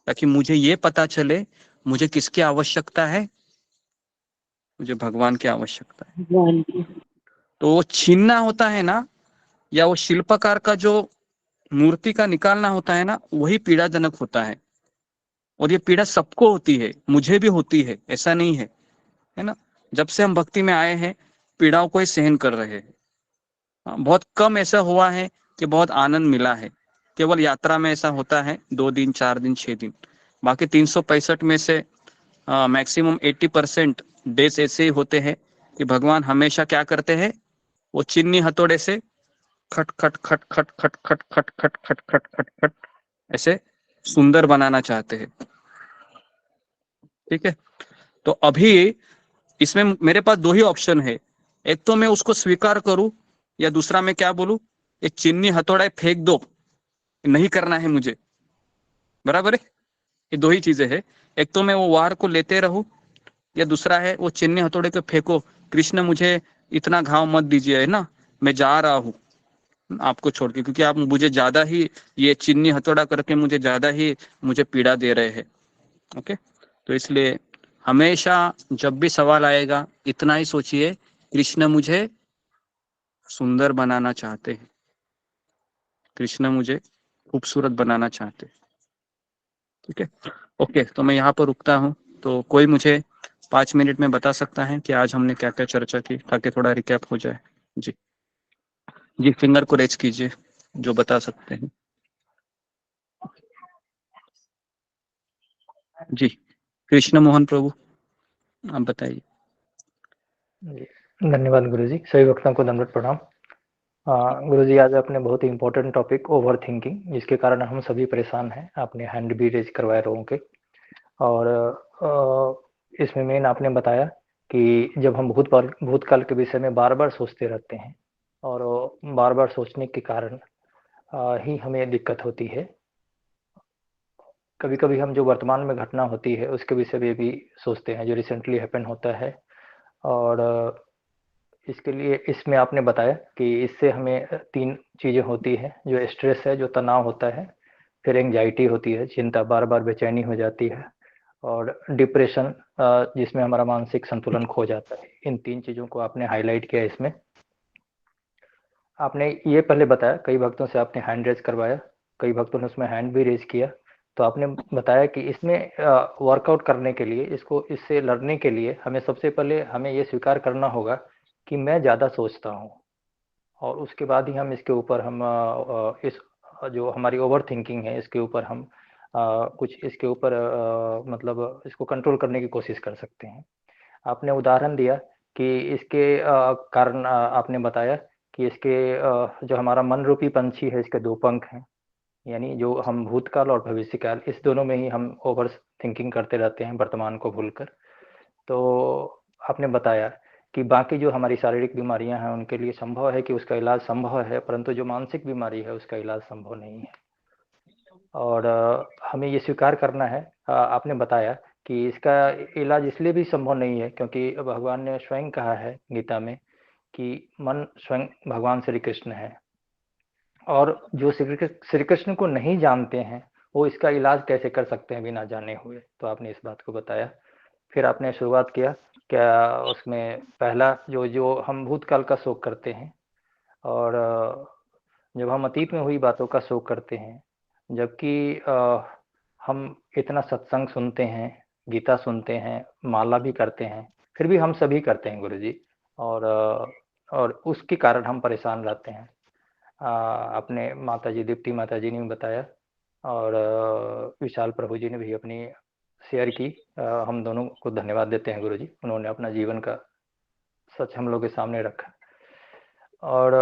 ताकि मुझे ये पता चले मुझे किसकी आवश्यकता है, मुझे भगवान की आवश्यकता है। तो वो छीनना होता है ना, या वो शिल्पकार का जो मूर्ति का निकालना होता है ना, वही पीड़ाजनक होता है। और ये पीड़ा सबको होती है, मुझे भी होती है, ऐसा नहीं है ना। जब से हम भक्ति में आए हैं पीड़ाओं को ही सहन कर रहे हैं। बहुत कम ऐसा हुआ है कि बहुत आनंद मिला है, केवल यात्रा में ऐसा होता है 2 दिन 4 दिन 6 दिन। बाकी 365 में से मैक्सिमम 80% डेज ऐसे ही होते हैं कि भगवान हमेशा क्या करते हैं, वो चिन्नी हथौड़े से खट खट खट खट खट खट खट खट खट खट खट खट ऐसे सुंदर बनाना चाहते हैं। ठीक है, तो अभी इसमें मेरे पास दो ही ऑप्शन है, एक तो मैं उसको स्वीकार करूं, या दूसरा मैं क्या बोलूं, ये चिन्नी हथौड़ा फेंक दो, नहीं करना है मुझे, बराबर है। ये दो ही चीजें हैं, एक तो मैं वो वार को लेते रहूं, या दूसरा है वो चिन्नी हथौड़े को फेंको, कृष्ण मुझे इतना घाव मत दीजिए, है ना, मैं जा रहा हूँ आपको छोड़ के, क्योंकि आप मुझे ज्यादा ही ये चिन्नी हथौड़ा करके मुझे ज्यादा ही मुझे पीड़ा दे रहे हैं। ओके, तो इसलिए हमेशा जब भी सवाल आएगा इतना ही सोचिए, कृष्ण मुझे सुंदर बनाना चाहते हैं, कृष्ण मुझे खूबसूरत बनाना चाहते हैं। ठीक है, ओके। तो मैं यहाँ पर रुकता हूँ। तो कोई मुझे 5 मिनट में बता सकता है कि आज हमने क्या क्या चर्चा की, ताकि थोड़ा रिकैप हो जाए। जी जी, फिंगर को रेज कीजिए जो बता सकते हैं। जी, कृष्ण मोहन प्रभु, आप बताइए। धन्यवाद गुरुजी, सभी वक्ताओं को दंडवत प्रणाम। गुरुजी, आज आपने बहुत ही इंपॉर्टेंट टॉपिक ओवर थिंकिंग, जिसके कारण हम सभी परेशान हैं, आपने हैंड भी रेज करवाए लोगों के। और इसमें मेन आपने बताया कि जब हम भूतकाल के विषय में बार बार सोचते रहते हैं और बार बार सोचने के कारण ही हमें दिक्कत होती है। कभी कभी हम जो वर्तमान में घटना होती है उसके विषय में भी सोचते हैं, जो रिसेंटली हैपन होता है। और इसके लिए इसमें आपने बताया कि इससे हमें 3 चीजें होती है, जो स्ट्रेस है, जो तनाव होता है, फिर एंजाइटी होती है, चिंता, बार बार बेचैनी हो जाती है, और डिप्रेशन, जिसमें हमारा मानसिक संतुलन खो जाता है। इन 3 चीजों को आपने हाईलाइट किया। इसमें आपने ये पहले बताया, कई भक्तों से आपने हैंड रेज करवाया, कई भक्तों ने उसमें हैंड भी रेज किया। तो आपने बताया कि इसमें वर्कआउट करने के लिए, इससे लड़ने के लिए हमें सबसे पहले हमें ये स्वीकार करना होगा कि मैं ज़्यादा सोचता हूँ, और उसके बाद ही हम इसके ऊपर हम इस जो हमारी ओवर थिंकिंग है इसके ऊपर हम कुछ इसके ऊपर मतलब इसको कंट्रोल करने की कोशिश कर सकते हैं। आपने उदाहरण दिया कि इसके कारण आपने बताया कि इसके जो हमारा मन रूपी पंछी है, इसके 2 पंख हैं, यानी जो हम भूतकाल और भविष्यकाल, इस दोनों में ही हम ओवर थिंकिंग करते रहते हैं, वर्तमान को भूलकर। तो आपने बताया कि बाकी जो हमारी शारीरिक बीमारियां हैं उनके लिए संभव है कि उसका इलाज संभव है, परंतु जो मानसिक बीमारी है उसका इलाज संभव नहीं है। और हमें ये स्वीकार करना है। आपने बताया कि इसका इलाज इसलिए भी संभव नहीं है क्योंकि भगवान ने स्वयं कहा है गीता में कि मन स्वयं भगवान श्री कृष्ण है, और जो श्री कृष्ण को नहीं जानते हैं वो इसका इलाज कैसे कर सकते हैं बिना जाने हुए। तो आपने इस बात को बताया। फिर आपने शुरुआत किया क्या उसमें पहला जो जो हम भूतकाल का शोक करते हैं, और जब हम अतीत में हुई बातों का शोक करते हैं, जबकि हम इतना सत्संग सुनते हैं, गीता सुनते हैं, माला भी करते हैं, फिर भी हम सभी करते हैं गुरुजी, और उसके कारण हम परेशान रहते हैं। अपने माता जी, दीप्ति माता जी ने भी बताया, और विशाल प्रभु जी ने भी अपनी शेयर की। हम दोनों को धन्यवाद देते हैं गुरुजी, उन्होंने अपना जीवन का सच हम लोग के सामने रखा। और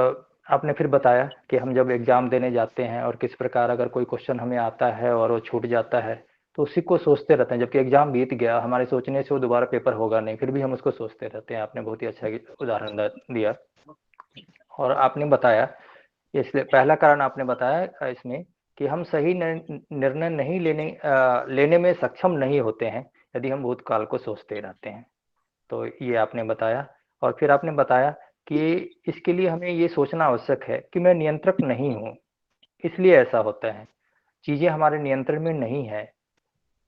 आपने फिर बताया कि हम जब एग्जाम देने जाते हैं और किस प्रकार अगर कोई क्वेश्चन हमें आता है और वो छूट जाता है तो उसी को सोचते रहते हैं, जबकि एग्जाम बीत गया, हमारे सोचने से वो दोबारा पेपर होगा नहीं, फिर भी हम उसको सोचते रहते हैं। आपने बहुत ही अच्छा उदाहरण दिया। और आपने बताया, इसलिए पहला कारण आपने बताया इसमें कि हम सही निर्णय नहीं लेने में सक्षम नहीं होते हैं यदि हम भूतकाल को सोचते रहते हैं। तो ये आपने बताया। और फिर आपने बताया कि इसके लिए हमें ये सोचना आवश्यक है कि मैं नियंत्रक नहीं हूँ, इसलिए ऐसा होता है, चीजें हमारे नियंत्रण में नहीं है।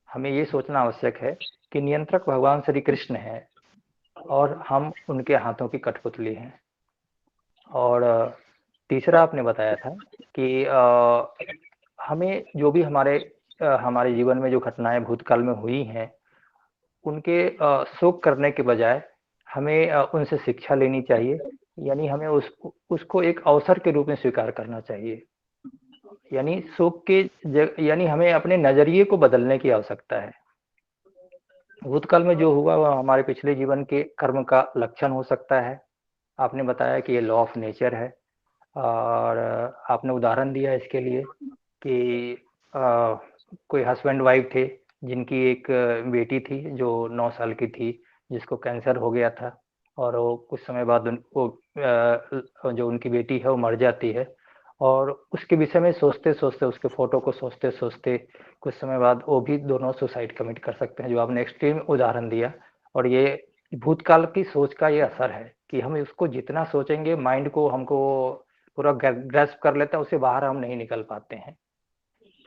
हमें ये सोचना आवश्यक है कि नियंत्रक भगवान श्री कृष्ण है और हम उनके हाथों की कठपुतली हैं। और तीसरा आपने बताया था कि हमें जो भी हमारे जीवन में जो घटनाएं भूतकाल में हुई हैं उनके शोक करने के बजाय हमें उनसे शिक्षा लेनी चाहिए, यानी हमें उसको एक अवसर के रूप में स्वीकार करना चाहिए। यानी यानी हमें अपने नजरिए को बदलने की आवश्यकता है। भूतकाल में जो हुआ वह हमारे पिछले जीवन के कर्म का लक्षण हो सकता है। आपने बताया कि ये लॉ ऑफ नेचर है, और आपने उदाहरण दिया इसके लिए कि कोई हस्बैंड वाइफ थे जिनकी एक बेटी थी जो 9 साल की थी, जिसको कैंसर हो गया था, और वो कुछ समय बाद जो उनकी बेटी है वो मर जाती है, और उसके विषय में सोचते सोचते, उसके फोटो को सोचते सोचते कुछ समय बाद वो भी दोनों सुसाइड कमिट कर सकते हैं, जो आपने एक्सट्रीम उदाहरण दिया। और ये भूतकाल की सोच का ये असर है कि हम इसको जितना सोचेंगे माइंड को हमको पूरा ग्रैस्प कर लेता है, उससे बाहर हम नहीं निकल पाते हैं।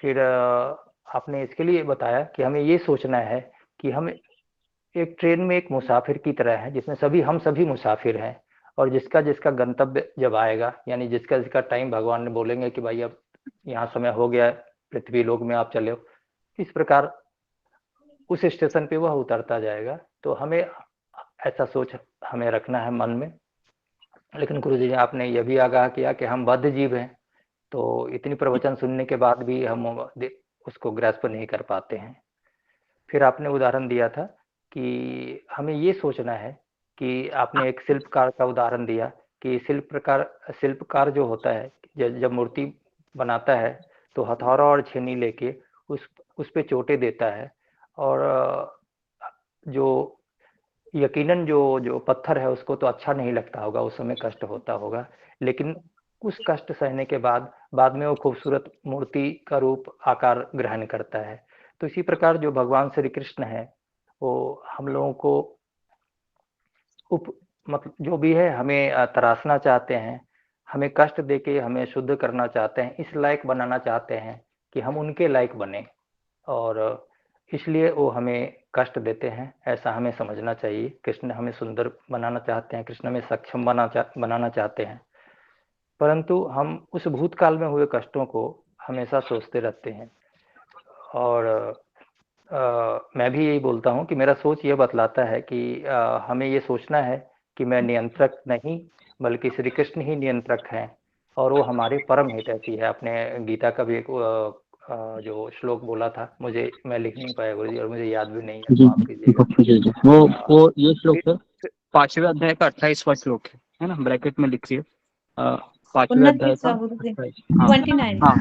फिर आपने इसके लिए बताया कि हमें ये सोचना है कि हम एक ट्रेन में एक मुसाफिर की तरह है, जिसमें हम सभी मुसाफिर हैं, और जिसका जिसका गंतव्य जब आएगा, यानी जिसका टाइम भगवान ने बोलेंगे कि भाई अब यहाँ समय हो गया है, पृथ्वी लोक में आप चले हो, इस प्रकार उस स्टेशन पे वह उतरता जाएगा। तो हमें ऐसा सोच हमें रखना है मन में। लेकिन गुरु जी आपने यह भी आगाह किया कि हम बद्ध जीव हैं, तो इतनी प्रवचन सुनने के बाद भी हम उसको ग्रैस्प नहीं कर पाते हैं। फिर आपने उदाहरण दिया था कि हमें ये सोचना है कि आपने एक शिल्पकार का उदाहरण दिया कि शिल्पकार जो होता है जब मूर्ति बनाता है तो हथौड़ा और छेनी लेके उस पे चोटें देता है, और जो यकीनन जो पत्थर है उसको तो अच्छा नहीं लगता होगा, उस समय कष्ट होता होगा, लेकिन उस कष्ट सहने के बाद में वो खूबसूरत मूर्ति का रूप आकार ग्रहण करता है। तो इसी प्रकार जो भगवान श्री कृष्ण है वो हम लोगों को मतलब जो भी है हमें तराशना चाहते हैं, हमें कष्ट देके हमें शुद्ध करना चाहते हैं, इस लायक बनाना चाहते हैं कि हम उनके लायक बने, और इसलिए वो हमें कष्ट देते हैं, ऐसा हमें समझना चाहिए। कृष्ण हमें सुंदर बनाना चाहते हैं, कृष्ण हमें सक्षम बनाना चाहते हैं, परंतु हम उस भूतकाल में हुए कष्टों को हमेशा सोचते रहते हैं। और मैं भी यही बोलता हूँ कि मेरा सोच ये बतलाता है कि हमें ये सोचना है कि मैं नियंत्रक नहीं बल्कि श्री कृष्ण ही नियंत्रक हैं, और वो हमारे परम हितैषी है। आपने गीता का भी एक जो श्लोक बोला था, मैं लिख नहीं पाया गुरु जी, और मुझे याद भी नहीं है, जी माफ कीजिएगा। जी। वो ये श्लोक है, 5वें अध्याय का 28वां श्लोक है ना, ब्रैकेट में लिखिए। 5वें अध्याय का 28। हाँ 29। हाँ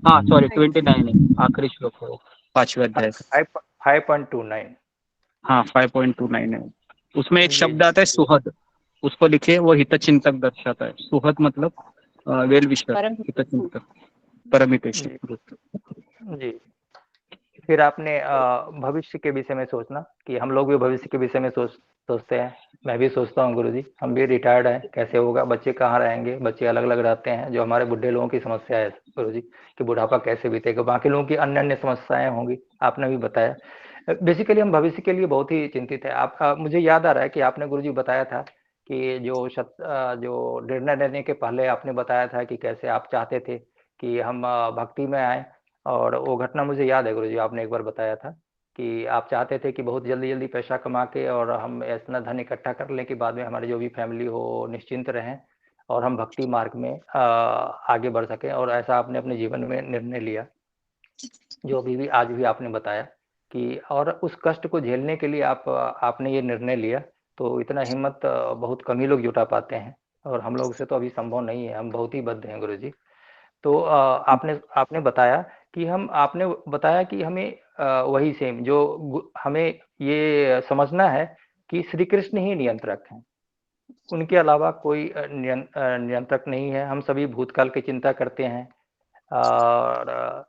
हाँ, सॉरी 29 है, आखिरी श्लोक है वो 5वें अध्याय का। 5.29। हाँ 5.29 है। उसमें एक जी शब्द जी आता है सुहद, उसको लिखिए, वो हितचिंतक दर्शाता है। सुहद मतलब वेल विशर, हितचिंतक, परमितेश। जी जी। फिर आपने भविष्य के विषय में सोचना कि हम लोग भी भविष्य के विषय में सोचते हैं। मैं भी सोचता हूँ गुरुजी, हम भी रिटायर्ड हैं, कैसे होगा, बच्चे कहाँ रहेंगे, बच्चे अलग अलग रहते हैं, जो हमारे बुढ़े लोगों की समस्या है गुरुजी कि बुढ़ापा कैसे बीतेगा, बाकी लोगों की अन्य अन्य समस्याएं होंगी, आपने भी बताया। बेसिकली हम भविष्य के लिए बहुत ही चिंतित है। मुझे याद आ रहा है कि आपने गुरुजी बताया था कि जो निर्णय लेने के पहले आपने बताया था कि कैसे आप चाहते थे कि हम भक्ति में आए, और वो घटना मुझे याद है गुरुजी, आपने एक बार बताया था कि आप चाहते थे कि बहुत जल्दी जल्दी पैसा कमा के और हम इतना धन इकट्ठा कर लें कि बाद में हमारी जो भी फैमिली हो निश्चिंत रहें और हम भक्ति मार्ग में आगे बढ़ सकें, और ऐसा आपने अपने जीवन में निर्णय लिया, जो अभी भी आज भी आपने बताया कि, और उस कष्ट को झेलने के लिए आपने ये निर्णय लिया। तो इतना हिम्मत बहुत कम ही लोग जुटा पाते हैं, और हम लोग से तो अभी संभव नहीं है, हम बहुत ही बद्ध हैं गुरुजी। तो आपने आपने बताया कि आपने बताया कि हमें वही सेम जो हमें ये समझना है कि श्री कृष्ण ही नियंत्रक हैं, उनके अलावा कोई नियंत्रक नहीं है। हम सभी भूतकाल की चिंता करते हैं, और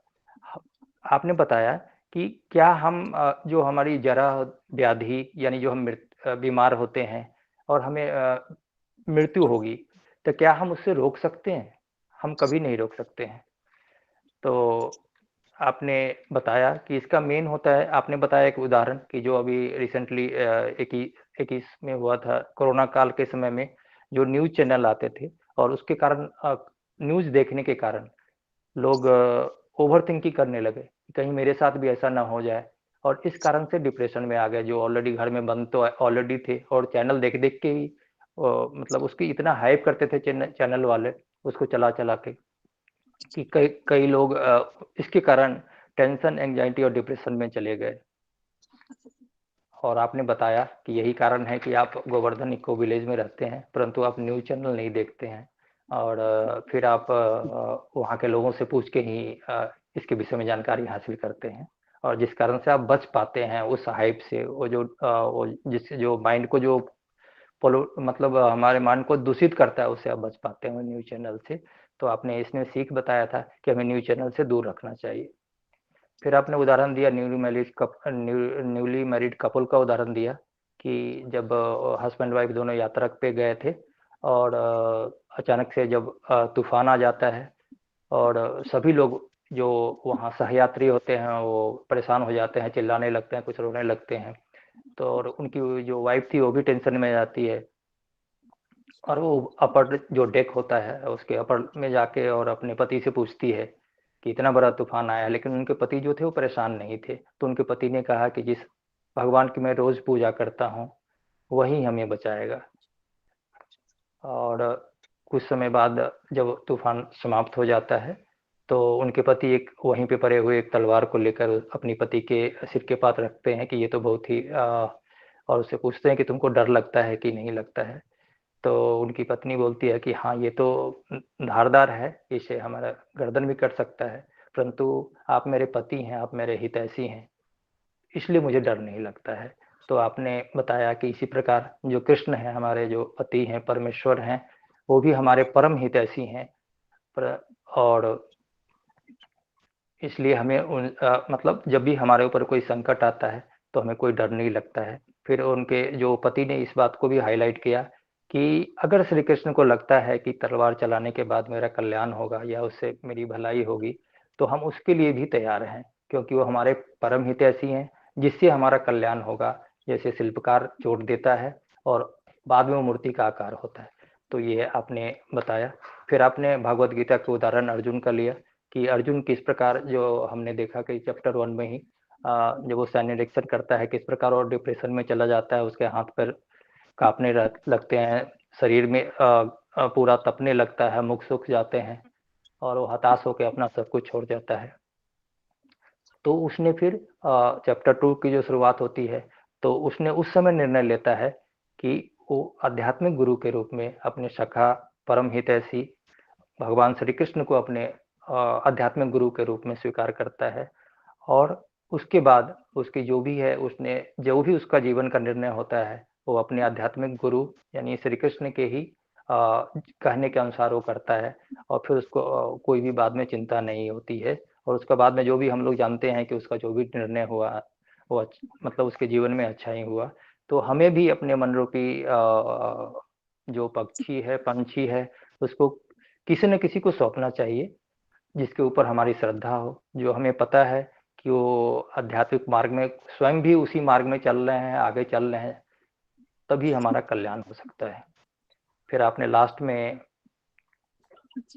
आपने बताया कि क्या हम जो हमारी जरा व्याधि यानी जो हम बीमार होते हैं और हमें मृत्यु होगी, तो क्या हम उससे रोक सकते हैं? हम कभी नहीं रोक सकते हैं। तो आपने बताया कि इसका मेन होता है, आपने बताया एक उदाहरण कि जो अभी रिसेंटली 21 में हुआ था, कोरोना काल के समय में जो न्यूज़ चैनल आते थे, और उसके कारण न्यूज़ देखने के कारण लोग ओवर थिंकिंग करने लगे, कहीं मेरे साथ भी ऐसा ना हो जाए, और इस कारण से डिप्रेशन में आ गए, जो ऑलरेडी घर में बंद तो ऑलरेडी थे, और चैनल देख देख के ही मतलब उसकी इतना हाइप करते थे चैनल वाले उसको चला चला के, कि कई कई लोग इसके कारण टेंशन, एंजाइटी और डिप्रेशन में चले गए। और आपने बताया कि यही कारण है कि आप गोवर्धन इको विलेज में रहते हैं, परंतु आप न्यूज़ चैनल नहीं देखते हैं, और फिर आप वहाँ के लोगों से पूछ के ही इसके विषय में जानकारी हासिल करते हैं, और जिस कारण से आप बच पाते हैं उस हाइप से, जो माइंड को जो मतलब हमारे माइंड को दूषित करता है, उससे आप बच पाते हैं न्यूज़ चैनल से। तो आपने इसमें सीख बताया था कि हमें न्यूज़ चैनल से दूर रखना चाहिए। फिर आपने उदाहरण दिया न्यूली मैरिड कपल का उदाहरण दिया कि जब हस्बैंड वाइफ दोनों यात्रा पे गए थे, और अचानक से जब तूफान आ जाता है, और सभी लोग जो वहाँ सहयात्री होते हैं वो परेशान हो जाते हैं, चिल्लाने लगते हैं, कुछ रोने लगते हैं। तो और उनकी जो वाइफ थी वो भी टेंशन में जाती है, और वो अपर जो डेक होता है उसके अपर में जाके और अपने पति से पूछती है कि इतना बड़ा तूफान आया, लेकिन उनके पति जो थे वो परेशान नहीं थे। तो उनके पति ने कहा कि जिस भगवान की मैं रोज पूजा करता हूँ वही हमें बचाएगा। और कुछ समय बाद जब तूफान समाप्त हो जाता है तो उनके पति एक वहीं पे पड़े हुए एक तलवार को लेकर अपनी पति के सिर के पास रखते हैं कि ये तो बहुत ही और उससे पूछते हैं कि तुमको डर लगता है कि नहीं लगता है। तो उनकी पत्नी बोलती है कि हाँ, ये तो धारदार है, इसे हमारा गर्दन भी कट सकता है, परंतु आप मेरे पति हैं, आप मेरे हितैषी हैं, इसलिए मुझे डर नहीं लगता है। तो आपने बताया कि इसी प्रकार जो कृष्ण है, हमारे जो पति हैं, परमेश्वर हैं, वो भी हमारे परम हितैषी हैं। और इसलिए हमें मतलब जब भी हमारे ऊपर कोई संकट आता है तो हमें कोई डर नहीं लगता है। फिर उनके जो पति ने इस बात को भी हाईलाइट किया कि अगर श्री कृष्ण को लगता है कि तलवार चलाने के बाद मेरा कल्याण होगा या उससे मेरी भलाई होगी तो हम उसके लिए भी तैयार हैं, क्योंकि वो हमारे परम हितैषी हैं, जिससे हमारा कल्याण होगा। जैसे शिल्पकार जोड़ देता है और बाद में वो मूर्ति का आकार होता है। तो ये आपने बताया। फिर आपने भगवत गीता के उदाहरण अर्जुन का लिया कि अर्जुन किस प्रकार, जो हमने देखा कि चैप्टर 1 में ही जब वो सैन्य निरीक्षण करता है किस प्रकार और डिप्रेशन में चला जाता है, उसके हाथ पैर कांपने लगते हैं, शरीर में पूरा तपने लगता है, मुख सूख जाते हैं और वो हताश होकर अपना सब कुछ छोड़ जाता है। तो उसने फिर चैप्टर 2 की जो शुरुआत होती है तो उसने उस समय निर्णय लेता है कि वो आध्यात्मिक गुरु के रूप में अपने सखा परम हितैषी भगवान श्री कृष्ण को अपने आध्यात्मिक गुरु के रूप में स्वीकार करता है। और उसके बाद उसकी जो भी है, उसने जो भी उसका जीवन का निर्णय होता है वो अपने आध्यात्मिक गुरु यानी श्री कृष्ण के ही कहने के अनुसार वो करता है। और फिर उसको कोई भी बाद में चिंता नहीं होती है। और उसके बाद में जो भी हम लोग जानते हैं कि उसका जो भी निर्णय हुआ वो मतलब उसके जीवन में अच्छा ही हुआ। तो हमें भी अपने मन रूपी जो पक्षी है, पंछी है, उसको किसी न किसी को सौंपना चाहिए जिसके ऊपर हमारी श्रद्धा हो, जो हमें पता है कि वो आध्यात्मिक मार्ग में स्वयं भी उसी मार्ग में चल रहे हैं, आगे चल रहे हैं, तभी हमारा कल्याण हो सकता है। फिर आपने लास्ट में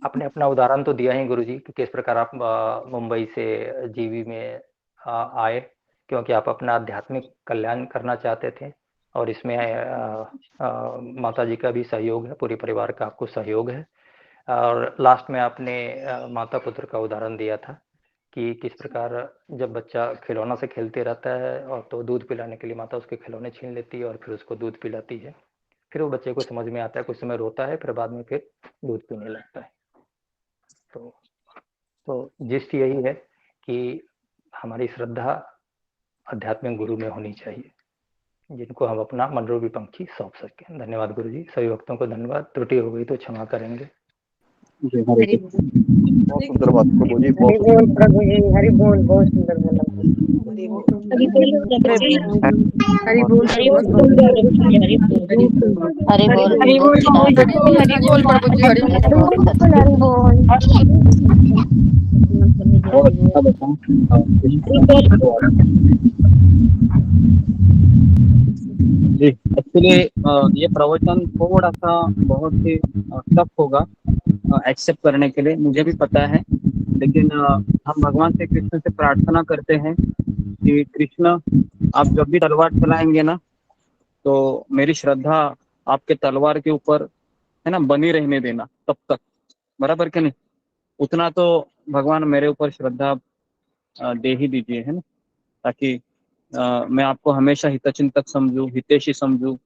आपने अपना उदाहरण तो दिया ही गुरुजी कि किस प्रकार आप मुंबई से जीवी में आए, क्योंकि आप अपना आध्यात्मिक कल्याण करना चाहते थे और इसमें माता जी का भी सहयोग है, पूरे परिवार का आपको सहयोग है। और लास्ट में आपने माता पुत्र का उदाहरण दिया था कि किस प्रकार जब बच्चा खिलौना से खेलते रहता है और तो दूध पिलाने के लिए माता उसके खिलौने छीन लेती है और फिर उसको दूध पिलाती है। फिर वो बच्चे को समझ में आता है, कुछ समय रोता है, फिर बाद में फिर दूध पीने लगता है। तो जिस्ट यही है कि हमारी श्रद्धा आध्यात्मिक गुरु में होनी चाहिए, जिनको हम अपना मनरूपी पंखी सौंप सकें। धन्यवाद गुरुजी, सभी भक्तों को धन्यवाद। त्रुटि हो गई तो क्षमा करेंगे। बहुत सुंदर बात प्रभु जी, हरि बोल प्रभु जी, हरि बोल, बहुत सुंदर बोला। हरि बोल प्रभु जी, हरि बोल हरि बोल प्रभु जी, हरि बोल, हरि बोल, हरि बोल प्रभु जी, हरि हरि बोल। बोल, हरि बोल, जी, एक्चुअली ये प्रवचन थोड़ा सा बहुत ही टफ होगा एक्सेप्ट करने के लिए, मुझे भी पता है। लेकिन हम भगवान से कृष्ण से प्रार्थना करते हैं कि कृष्ण, आप जब भी तलवार चलाएंगे ना तो मेरी श्रद्धा आपके तलवार के ऊपर है ना बनी रहने देना तब तक, बराबर कि नहीं? उतना तो भगवान मेरे ऊपर श्रद्धा दे ही दीजिए, है ना, ताकि मैं आपको हमेशा हितचिंतक समझूं, हितैषी समझूं,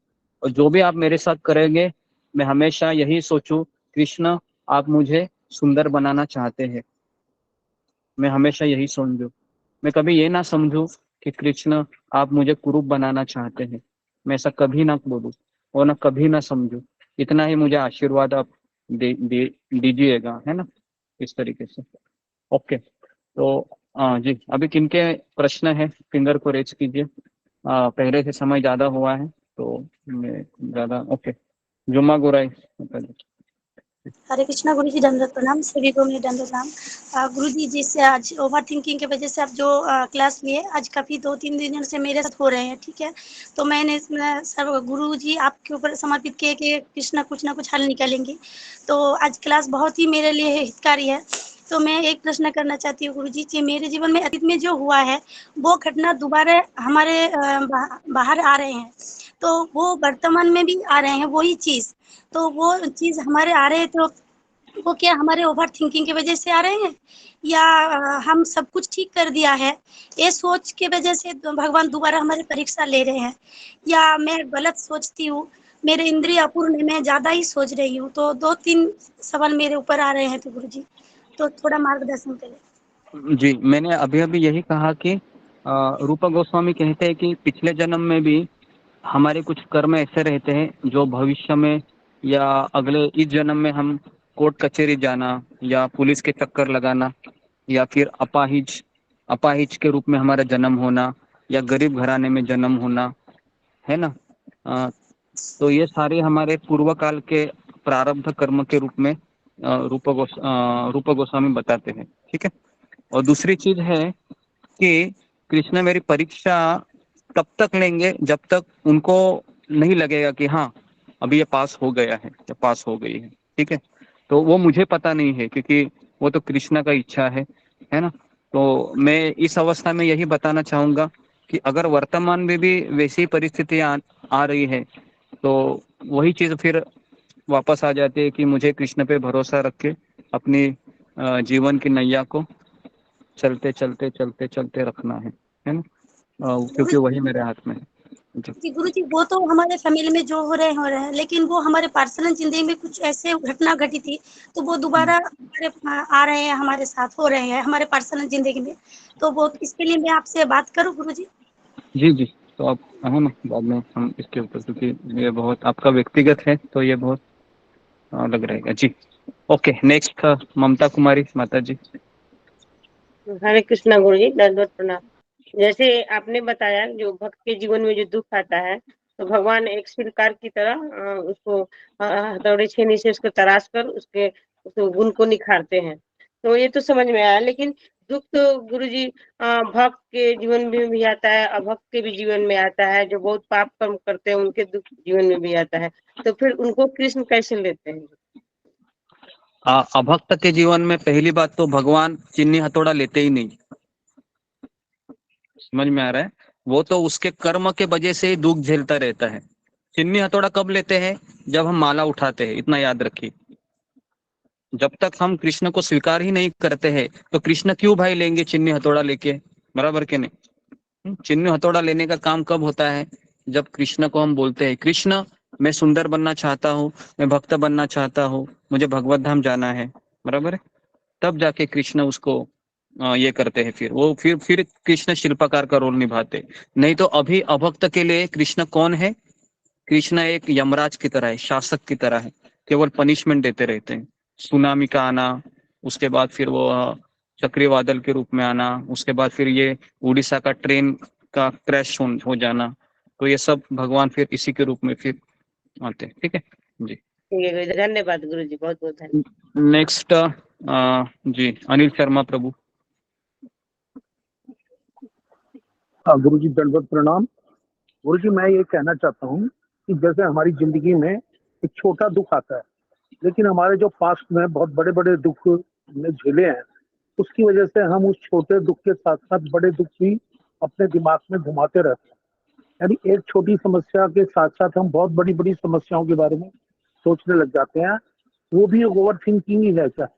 और जो भी आप मेरे साथ करेंगे मैं हमेशा यही सोचूं, कृष्ण आप मुझे सुंदर बनाना चाहते हैं, मैं हमेशा यही समझूं। मैं कभी ये ना समझूं कि कृष्ण आप मुझे कुरूप बनाना चाहते हैं, मैं ऐसा कभी ना बोलूं और ना कभी ना समझूं। इतना ही मुझे आशीर्वाद आप दीजिएगा, है ना, इस तरीके से। ओके, तो जी, अभी किनके प्रश्न है फिंगर को रेज कीजिए। पहले से समय ज्यादा हुआ है तो मैं ज्यादा। ओके, जुम्मा गुराई। हरे कृष्णा गुरु जी, दंडवत प्रणाम, सभी को मेरे दंडवत प्रणाम। गुरु जी, जिससे आज ओवर थिंकिंग की वजह से आप जो क्लास लिए आज काफ़ी 2-3 दिनों से मेरे साथ हो रहे हैं, ठीक है। तो मैंने सब गुरु जी आपके ऊपर समर्पित किए कि कृष्णा कुछ ना कुछ हल निकालेंगे। तो आज क्लास बहुत ही मेरे लिए हितकारी है। तो मैं एक प्रश्न करना चाहती हूँ गुरुजी कि मेरे जीवन में अतीत में जो हुआ है वो घटना दोबारा हमारे बाहर आ रहे हैं, तो वो वर्तमान में भी आ रहे हैं वही चीज, तो वो चीज हमारे आ रहे हैं, तो वो क्या हमारे ओवर थिंकिंग की वजह से आ रहे हैं या हम सब कुछ ठीक कर दिया है, ये सोच के वजह से भगवान दोबारा हमारी परीक्षा ले रहे हैं, या मैं गलत सोचती हूँ, मेरे इंद्रिय अपूर्ण है, मैं ज्यादा ही सोच रही हूँ। तो 2-3 सवाल मेरे ऊपर आ रहे हैं तो गुरुजी, तो थोड़ा मार्गदर्शन करें। जी, मैंने अभी अभी यही कहा कि रूपा गोस्वामी कहते हैं कि पिछले जन्म में भी हमारे कुछ कर्म ऐसे रहते हैं जो भविष्य में या अगले इस जन्म में हम कोर्ट कचहरी जाना या पुलिस के चक्कर लगाना या फिर अपाहिज के रूप में हमारा जन्म होना या गरीब घराने में जन्म होना, है ना। तो ये सारे हमारे पूर्व काल के प्रारब्ध कर्म के रूप में रूपा गोस्वामी बताते हैं, ठीक है। और दूसरी चीज है कि कृष्ण मेरी परीक्षा तब तक लेंगे जब तक उनको नहीं लगेगा कि हाँ अभी ये पास हो गया है या पास हो गई है, ठीक है। तो वो मुझे पता नहीं है क्योंकि वो तो कृष्ण का इच्छा है ना। तो मैं इस अवस्था में यही बताना चाहूंगा कि अगर वर्तमान में भी वैसी परिस्थितियां आ रही है तो वही चीज फिर वापस आ जाती है कि मुझे कृष्ण पे भरोसा रख के अपनी जीवन की नैया को चलते चलते चलते चलते रखना है ना। क्योंकि वही मेरे हाथ में है। जी गुरुजी, वो तो हमारे फैमिली में जो हो रहे हैं, लेकिन वो हमारे पर्सनल जिंदगी में कुछ ऐसे घटना घटी थी, तो वो दोबारा हमारे आ रहे हैं, हमारे साथ हो रहे हैं हमारे पर्सनल जिंदगी में, तो वो इसके लिए मैं आपसे बात करूं गुरुजी? जी जी, तो आप है ना बाद में हम इसके ऊपर, क्योंकि ये बहुत आपका व्यक्तिगत है तो ये बहुत अलग रहेगा जी। ओके, नेक्स्ट ममता कुमारी माता जी। हरे कृष्णा गुरुजी, दंडवत प्रणाम। जैसे आपने बताया जो भक्त के जीवन में जो दुख आता है तो भगवान एक शिल्पकार की तरह उसको हथौड़े छेनी से उसको तराश कर उसके गुण को निखारते हैं। तो ये तो समझ में आया, लेकिन दुख तो गुरुजी भक्त के जीवन में भी आता है, अभक्त के भी जीवन में आता है। जो बहुत पाप कर्म करते हैं उनके दुख जीवन में भी आता है, तो फिर उनको कृष्ण कैसे लेते हैं? अभक्त के जीवन में पहली बात तो भगवान चिन्नी हथौड़ा लेते ही नहीं, समझ में आ रहा है। वो तो उसके कर्म के वजह से ही दुख झेलता रहता है। चिन्नी हथौड़ा कब लेते हैं? जब हम माला उठाते हैं, इतना याद रखिए। जब तक हम कृष्ण को स्वीकार ही नहीं करते हैं तो कृष्ण क्यों भाई लेंगे चिन्नी हथौड़ा लेके, बराबर के नहीं। चिन्नी हथौड़ा लेने का काम कब होता है? जब कृष्ण को हम बोलते हैं कृष्ण मैं सुंदर बनना चाहता हूँ, मैं भक्त बनना चाहता हूँ, मुझे भगवत धाम जाना है, बराबर है। तब जाके कृष्ण उसको ये करते हैं। फिर वो फिर कृष्ण शिल्पकार का रोल निभाते। नहीं तो अभी अभक्त के लिए कृष्ण कौन है? कृष्ण एक यमराज की तरह है, शासक की तरह है, केवल पनिशमेंट देते रहते हैं। सुनामी का आना, उसके बाद फिर वो चक्रवादल के रूप में आना, उसके बाद फिर ये उड़ीसा का ट्रेन का क्रैश हो जाना, तो ये सब भगवान फिर इसी के रूप में फिर आते हैं, ठीक है जी। ठीक है गुरुजी, धन्यवाद गुरुजी, बहुत बहुत धन्यवाद। नेक्स्ट जी अनिल शर्मा प्रभु। गुरुजी दंडवत प्रणाम। गुरुजी मैं ये कहना चाहता हूँ कि जैसे हमारी जिंदगी में एक छोटा दुख आता है, लेकिन हमारे जो पास्ट में बहुत बड़े बड़े दुख ने झेले हैं, उसकी वजह से हम उस छोटे दुख के साथ साथ बड़े दुख भी अपने दिमाग में घुमाते रहते हैं। यानी एक छोटी समस्या के साथ साथ हम बहुत बड़ी बड़ी समस्याओं के बारे में सोचने लग जाते हैं। वो भी ओवर थिंकिंग ही है क्या?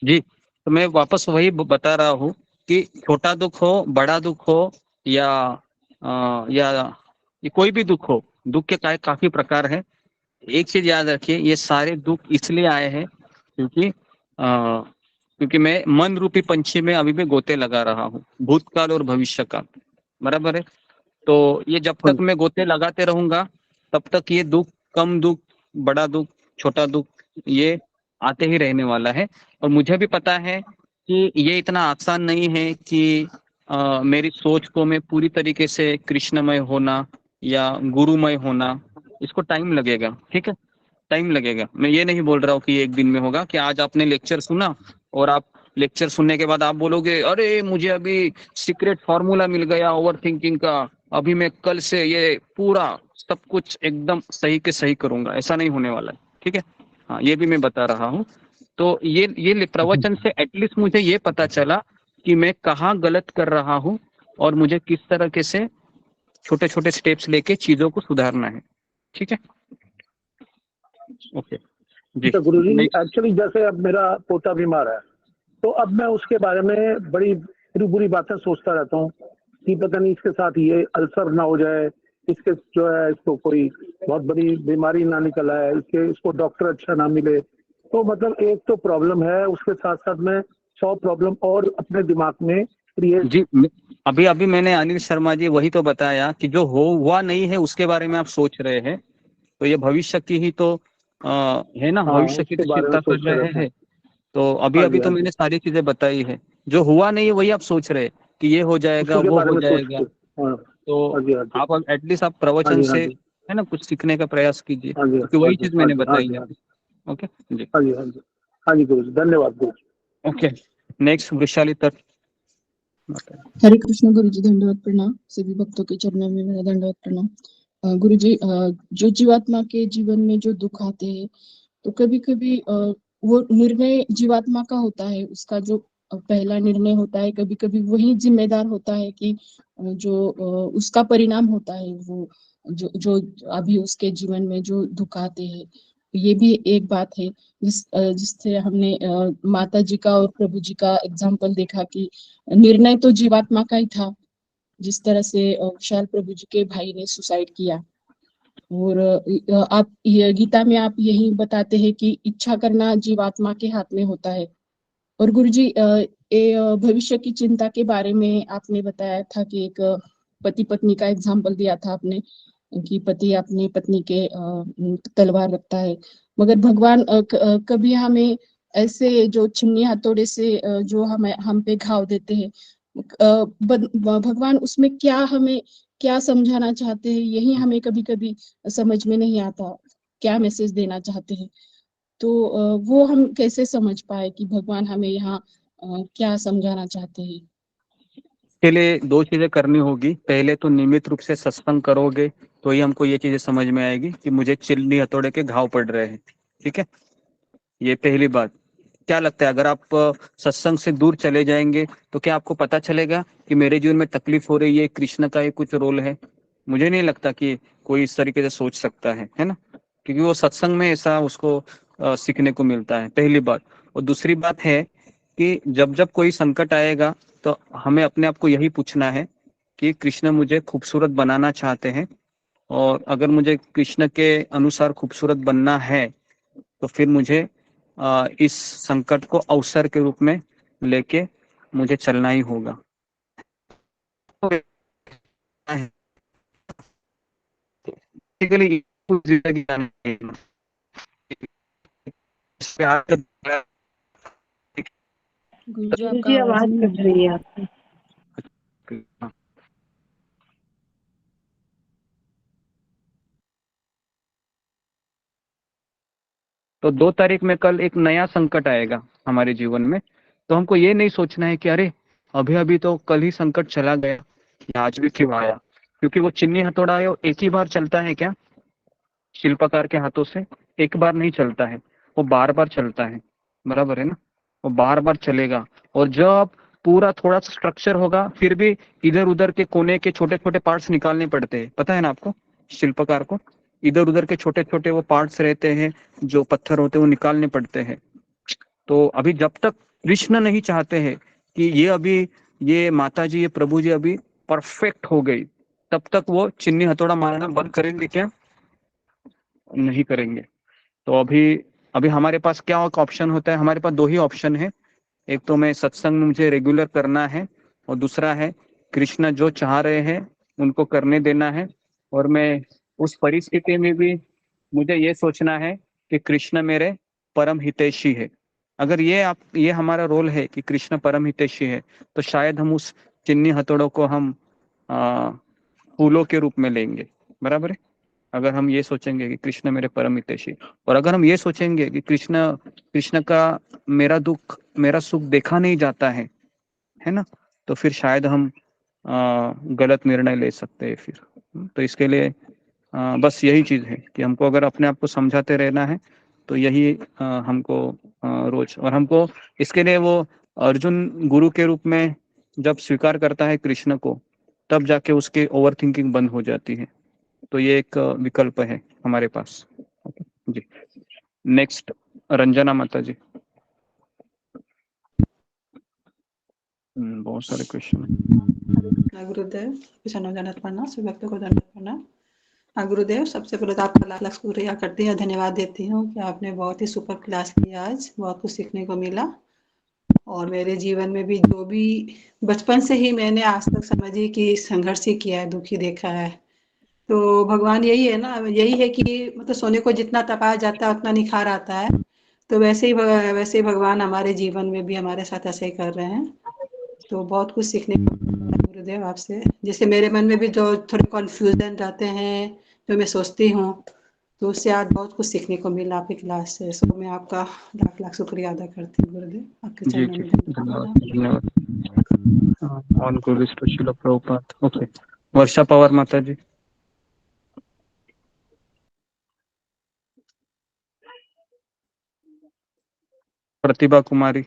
जी, तो मैं वापस वही बता रहा हूँ कि छोटा दुख हो, बड़ा दुख हो या ये कोई भी दुख हो, दुख के काफी प्रकार है। एक चीज याद रखिए, ये सारे दुख इसलिए आए हैं क्योंकि मैं मन रूपी पंछी में अभी भी गोते लगा रहा हूँ, भूतकाल और भविष्य का, बराबर है। तो ये जब तक मैं गोते लगाते रहूंगा तब तक ये दुख, कम दुख, बड़ा दुख, छोटा दुख, ये आते ही रहने वाला है। और मुझे भी पता है कि ये इतना आसान नहीं है कि मेरी सोच को मैं पूरी तरीके से कृष्णमय होना या गुरुमय होना, इसको टाइम लगेगा, ठीक है, टाइम लगेगा। मैं ये नहीं बोल रहा हूँ कि एक दिन में होगा। कि आज आपने लेक्चर सुना और आप लेक्चर सुनने के बाद आप बोलोगे अरे मुझे अभी सीक्रेट फॉर्मूला मिल गया ओवर थिंकिंग का, अभी मैं कल से ये पूरा सब कुछ एकदम सही के सही करूंगा, ऐसा नहीं होने वाला है, ठीक है। हाँ, ये भी मैं बता रहा हूँ तो ये प्रवचन से एटलीस्ट मुझे ये पता चला कि मैं कहाँ गलत कर रहा हूँ और मुझे किस तरीके से छोटे छोटे स्टेप्स लेके चीजों को सुधारना है। ठीक है, ओके जी। अच्छा गुरु जी, नेक्स्ट। एक्चुअली जैसे अब मेरा पोता बीमार है, तो अब मैं उसके बारे में बड़ी बुरी बुरी बातें सोचता रहता हूँ कि पता नहीं इसके साथ ये अल्सर ना हो जाए, इसके जो है इसको कोई बहुत बड़ी बीमारी ना निकल आए, इसको डॉक्टर अच्छा ना मिले। तो मतलब एक तो प्रॉब्लम है, उसके साथ साथ में 100 प्रॉब्लम और अपने दिमाग में क्रिएट। जी अभी अभी मैंने अनिल शर्मा जी वही तो बताया कि जो हुआ नहीं है उसके बारे में आप सोच रहे हैं, तो ये भविष्य की ही तो है ना, हाँ, भविष्य की उसके तो बारे में चिंता कर सोचते रहे रहते हैं। हैं। तो अभी हाँ अभी जी, तो हाँ जी, मैंने सारी चीजें बताई है, जो हुआ नहीं है वही आप सोच रहे हैं कि ये हो जाएगा, उसी के वो बारे हो में जाएगा। सोचते। हाँ तो हाँ जी, हाँ जी, आप एटलीस्ट आप हाँ प्रवचन जी, हाँ से जी, है ना कुछ सीखने का प्रयास कीजिए, हाँ जी, क्योंकि हाँ वही जी, चीज हाँ मैंने जी, हाँ बताई जी, है। हाँ जी, ओके जी, हाँ जी, हाँ जी, हाँ जी गुरु जी, धन्यवाद गुरु जी। ओके नेक्स्ट वैशाली तक। हरे कृष्ण गुरु जी, दंडवत प्रणाम। सभी भक्तों के चरणों में मेरा दंडवत प्रणाम। गुरु जी, जो जीवात्मा के जीवन में जो दुख आते हैं, तो कभी कभी वो निर्णय जीवात्मा का होता है, उसका जो पहला निर्णय होता है, कभी कभी वही जिम्मेदार होता है कि जो उसका परिणाम होता है, वो जो अभी उसके जीवन में जो दुख आते हैं। ये भी एक बात है जिससे हमने माता जी का और प्रभु जी का एग्जाम्पल देखा कि निर्णय तो जीवात्मा का ही था। जिस तरह से विशाल प्रभु जी के भाई ने सुसाइड किया, और आप गीता में आप यही बताते हैं कि इच्छा करना जीवात्मा के हाथ में होता है। और गुरु जी, भविष्य की चिंता के बारे में आपने बताया था कि एक पति पत्नी का एग्जाम्पल दिया था आपने, कि पति अपनी पत्नी के तलवार रखता है, मगर भगवान कभी हमें ऐसे जो छिन्नी हथौड़े से जो हम पे घाव देते हैं, भगवान उसमें क्या हमें क्या समझाना चाहते हैं, यही हमें कभी कभी समझ में नहीं आता, क्या मैसेज देना चाहते हैं। तो वो हम कैसे समझ पाए कि भगवान हमें यहाँ क्या समझाना चाहते हैं। के लिए दो चीजें करनी होगी। पहले तो नियमित रूप से सत्संग करोगे तो ही हमको ये चीजें समझ में आएगी कि मुझे चिल्ली हथौड़े के घाव पड़ रहे हैं। ठीक है, ये पहली बात। क्या लगता है अगर आप सत्संग से दूर चले जाएंगे तो क्या आपको पता चलेगा कि मेरे जीवन में तकलीफ हो रही है, कृष्ण का ये कुछ रोल है? मुझे नहीं लगता कि कोई इस तरीके से सोच सकता है ना, क्योंकि वो सत्संग में ऐसा उसको सीखने को मिलता है, पहली बात। और दूसरी बात है कि जब जब कोई संकट आएगा तो हमें अपने आप को यही पूछना है कि कृष्ण मुझे खूबसूरत बनाना चाहते हैं, और अगर मुझे कृष्ण के अनुसार खूबसूरत बनना है तो फिर मुझे इस संकट को अवसर के रूप में लेके मुझे चलना ही होगा। बेसिकली जिंदगी गुरु जी, गुरु आपका जी, आवाज आवाज नहीं आ कट रही रही है। है आपकी। तो 2 तारीख में कल एक नया संकट आएगा हमारे जीवन में, तो हमको ये नहीं सोचना है कि अरे अभी अभी तो कल ही संकट चला गया, ये आज भी क्यों आया। क्योंकि वो चिन्नी हथौड़ा है, वो एक ही बार चलता है क्या शिल्पकार के हाथों से? एक बार नहीं चलता है, वो बार बार चलता है, बराबर है ना, वो बार बार चलेगा। और जब पूरा थोड़ा सा स्ट्रक्चर होगा फिर भी इधर उधर के कोने के छोटे छोटे पार्ट्स निकालने पड़ते हैं, पता है ना आपको? शिल्पकार को इधर उधर के छोटे छोटे वो पार्ट्स रहते हैं, जो पत्थर होते हैं वो निकालने पड़ते हैं। तो अभी जब तक कृष्ण नहीं चाहते हैं कि ये अभी ये माता जी ये प्रभु जी अभी परफेक्ट हो गई, तब तक वो चिन्नी हथौड़ा मारना बंद करेंगे क्या? नहीं करेंगे। तो अभी अभी हमारे पास क्या ऑप्शन होता है? हमारे पास दो ही ऑप्शन है। एक तो मैं सत्संग मुझे रेगुलर करना है, और दूसरा है कृष्ण जो चाह रहे हैं उनको करने देना है। और मैं उस परिस्थिति में भी मुझे ये सोचना है कि कृष्ण मेरे परम हितैषी है। अगर ये हमारा रोल है कि कृष्ण परम हितैषी है, तो शायद हम उस चिन्नी हथौड़ों को हम फूलों के रूप में लेंगे, बराबर है। अगर हम ये सोचेंगे कि कृष्ण मेरे परम हितैषी, और अगर हम ये सोचेंगे कि कृष्ण कृष्ण का मेरा दुख मेरा सुख देखा नहीं जाता है ना, तो फिर शायद हम गलत निर्णय ले सकते हैं फिर। तो इसके लिए बस यही चीज है कि हमको अगर अपने आप को समझाते रहना है तो यही हमको रोज, और हमको इसके लिए वो अर्जुन गुरु के रूप में जब स्वीकार करता है कृष्ण को, तब जाके उसके ओवर थिंकिंग बंद हो जाती है। तो ये एक विकल्प है हमारे पास। जी, नेक्स्ट रंजना माता जी। बहुत सारे क्वेश्चन। गुरुदेव किसान जगन्नाथ प्रणाम, सभी भक्तों को दंडवत प्रणाम। हाँ गुरुदेव, सबसे पहले तो आपका लाख लाख शुक्रिया करती हूँ, धन्यवाद देती हूँ कि आपने बहुत ही सुपर क्लास किया, आज बहुत कुछ सीखने को मिला। और मेरे जीवन में भी जो भी बचपन से ही मैंने आज तक समझिए कि संघर्ष ही किया है, दुखी देखा है। तो भगवान यही है ना, यही है कि मतलब सोने को जितना तपाया जाता है उतना निखार आता है। तो वैसे ही भगवान हमारे जीवन में भी हमारे साथ ऐसे ही कर रहे हैं। तो बहुत कुछ सीखने को मिला गुरुदेव आपसे। जैसे मेरे मन में भी जो थोड़े कन्फ्यूजन रहते हैं, जो मैं सोचती हूँ, तो उससे आज बहुत कुछ सीखने को मिला आपकी क्लास से। सो मैं आपका लाख लाख शुक्रिया अदा करती हूँ गुरुदेव, आपके जी चरणों जी, में धन्यवाद धन्यवाद। On Guru special Prabhupada. Okay, वर्षा पवार माता जी। प्रतिभा कुमारी।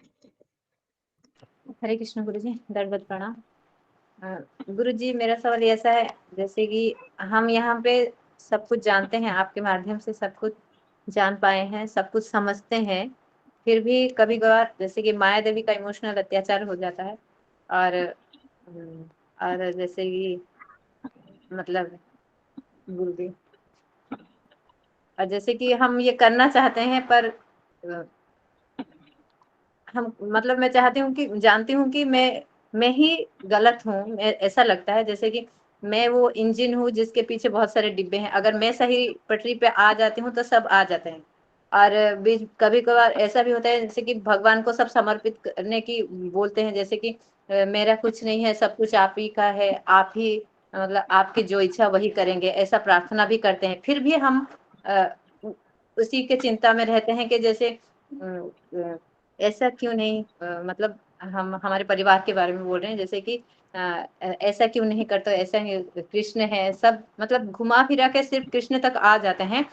हरे कृष्ण गुरु जी, दंडवत प्रणाम। गुरु जी, मेरा सवाल ऐसा है, जैसे कि हम यहाँ पे सब कुछ जानते हैं, आपके माध्यम से सब कुछ जान पाए हैं, सब कुछ समझते हैं, फिर भी कभी कभार जैसे कि माया देवी का इमोशनल अत्याचार हो जाता है। और जैसे कि मतलब गुरु जी, और जैसे कि हम ये करना चाहते हैं, पर हम मतलब मैं चाहती हूँ कि जानती हूँ कि मैं ही गलत हूँ। ऐसा लगता है जैसे कि मैं वो इंजन हूँ जिसके पीछे बहुत सारे डिब्बे हैं। अगर मैं सही पटरी पे आ जाती हूँ तो सब आ जाते हैं। और कभी कभार ऐसा भी होता है जैसे कि भगवान को सब समर्पित करने की बोलते हैं, जैसे कि मेरा कुछ नहीं है, सब कुछ आप ही का है, आप ही मतलब आपकी जो इच्छा वही करेंगे, ऐसा प्रार्थना भी करते हैं। फिर भी हम उसी के चिंता में रहते हैं कि जैसे ऐसा क्यों नहीं, मतलब हम हमारे परिवार के बारे में बोल रहे हैं, जैसे कि ऐसा क्यों नहीं करते, ऐसा ही कृष्ण है सब, मतलब घुमा फिरा के सिर्फ कृष्ण तक आ जाते हैं।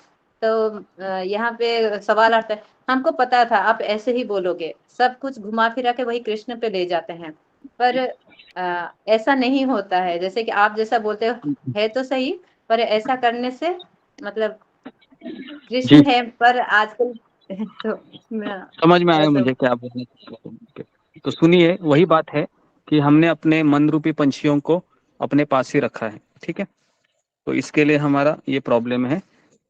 तो यहाँ पे सवाल आता है, हमको पता था आप ऐसे ही बोलोगे, सब कुछ घुमा फिरा के वही कृष्ण पे ले जाते हैं, पर ऐसा नहीं होता है जैसे कि आप जैसा बोलते हो, है तो सही, पर ऐसा करने से मतलब जी, कृष्ण है पर आजकल तो समझ में आया ऐसा मुझे क्या बोलने की कोशिश है। तो सुनिए, वही बात है कि हमने अपने मन रूपी पंछियों को अपने पास ही रखा है, ठीक है। तो इसके लिए हमारा ये प्रॉब्लम है,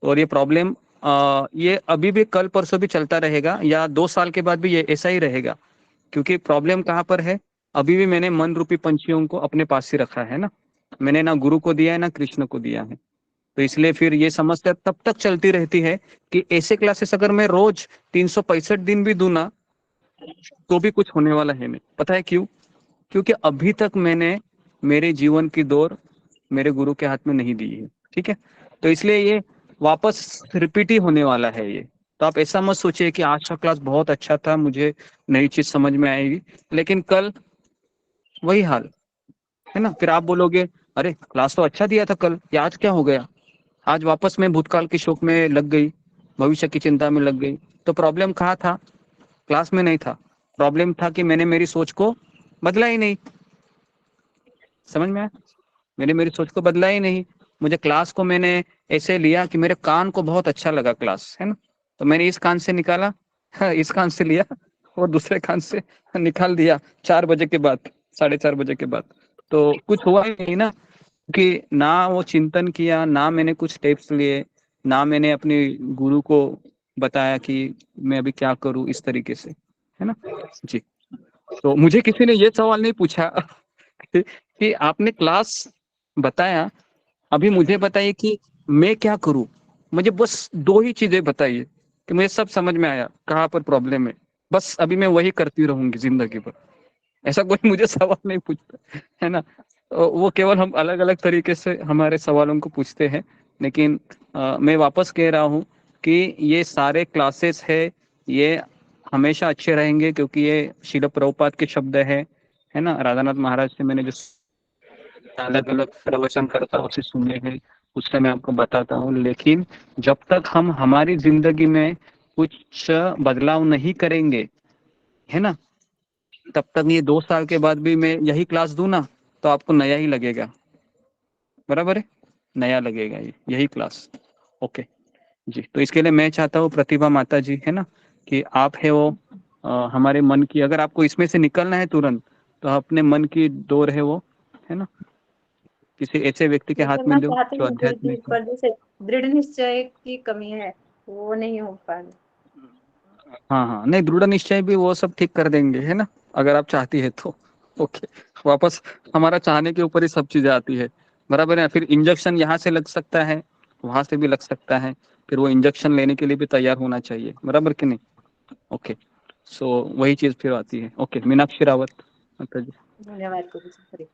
और ये प्रॉब्लम ये अभी भी कल परसों भी चलता रहेगा, या 2 साल के बाद भी ये ऐसा ही रहेगा। क्योंकि प्रॉब्लम कहाँ पर है, अभी भी मैंने मन रूपी पंछियों को अपने पास ही रखा है ना, मैंने ना गुरु को दिया है ना कृष्ण को दिया है। तो इसलिए फिर ये समस्या तब तक चलती रहती है कि ऐसे क्लासेस अगर मैं रोज 365 दिन भी दूं ना, तो भी कुछ होने वाला है नहीं। पता है क्यों? क्योंकि अभी तक मैंने मेरे जीवन की दौर मेरे गुरु के हाथ में नहीं दी है, ठीक है। तो इसलिए ये वापस रिपीट ही होने वाला है ये। तो आप ऐसा मत सोचिए कि आज का क्लास बहुत अच्छा था, मुझे नई चीज समझ में आएगी, लेकिन कल वही हाल है ना। फिर आप बोलोगे, अरे क्लास तो अच्छा दिया था कल, ये आज क्या हो गया? आज वापस मैं भूतकाल के शोक में लग गई, भविष्य की चिंता में लग गई। तो प्रॉब्लम कहाँ था? क्लास में नहीं था, प्रॉब्लम था कि मैंने मेरी सोच को बदला ही नहीं। समझ में आया? मैंने मेरी सोच को बदला ही नहीं। मुझे क्लास को मैंने ऐसे लिया कि मेरे कान को बहुत अच्छा लगा क्लास, है ना। तो मैंने इस कान से निकाला, इस कान से लिया, और दूसरे कान से निकाल दिया 4 बजे के बाद, 4:30 बजे के बाद। तो कुछ हुआ ही नहीं ना, कि ना वो चिंतन किया, ना मैंने कुछ टिप्स लिए, ना मैंने अपने गुरु को बताया कि मैं अभी क्या करूं इस तरीके से, है ना। जी, तो मुझे किसी ने ये सवाल नहीं पूछा कि आपने क्लास बताया, अभी मुझे बताइए कि मैं क्या करूं। मुझे बस 2 ही चीजें बताइए कि मुझे सब समझ में आया कहाँ पर प्रॉब्लम है, बस अभी मैं वही करती रहूंगी जिंदगी भर। ऐसा कोई मुझे सवाल नहीं पूछता, है ना। वो केवल हम अलग अलग तरीके से हमारे सवालों को पूछते हैं। लेकिन मैं वापस कह रहा हूँ कि ये सारे क्लासेस है, ये हमेशा अच्छे रहेंगे, क्योंकि ये शिल प्रभुपाद के शब्द है ना। राधानाथ महाराज से मैंने जो अलग अलग प्रवचन करता उसे सुने हैं, उससे मैं आपको बताता हूँ। लेकिन जब तक हम हमारी जिंदगी में कुछ बदलाव नहीं करेंगे, है ना, तब तक ये 2 साल के बाद भी मैं यही क्लास दूं ना तो आपको नया ही लगेगा, बराबर है, नया लगेगा यही क्लास। ओके जी, तो इसके लिए मैं चाहता हूँ प्रतिभा माता जी, है ना, कि आप है वो हमारे मन की, अगर आपको इसमें से निकलना है तुरंत तो अपने मन की डोर है वो, है ना, किसी ऐसे व्यक्ति के हाथ में करना दो चाहते जो हैं गुरु जी, आध्यात्मिक हो। पर जैसे दृढ़ निश्चय की कमी है, वो नहीं हो पा रही। हाँ हाँ, नहीं दृढ़ निश्चय भी वो सब ठीक कर देंगे, है ना, अगर आप चाहती है तो। ओके, वापस हमारा चाहने के ऊपर ही सब चीजें आती है, बराबर है। फिर इंजेक्शन यहाँ से लग सकता है, वहां से भी लग सकता है, फिर वो इंजेक्शन लेने के लिए भी तैयार होना चाहिए, बराबर कि नहीं। ओके, सो वही चीज फिर आती है। ओके, मीनाक्षी रावत माता जी। धन्यवाद गुरु जी। हरे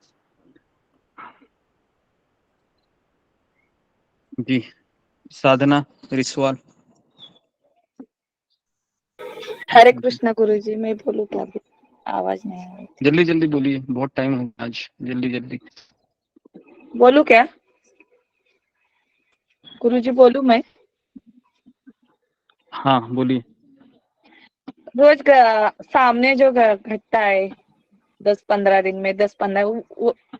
जी, साधना रिसवाल। हरे कृष्णा गुरुजी, मैं बोलूं क्या? आवाज नहीं आ रही। जल्दी जल्दी बोलिए, बहुत टाइम हो गया आज, जल्दी जल्दी बोलूं क्या गुरुजी? बोलूं मैं? हाँ बोलिए। रोज सामने जो घटता है 10-15 दिन में, 10-15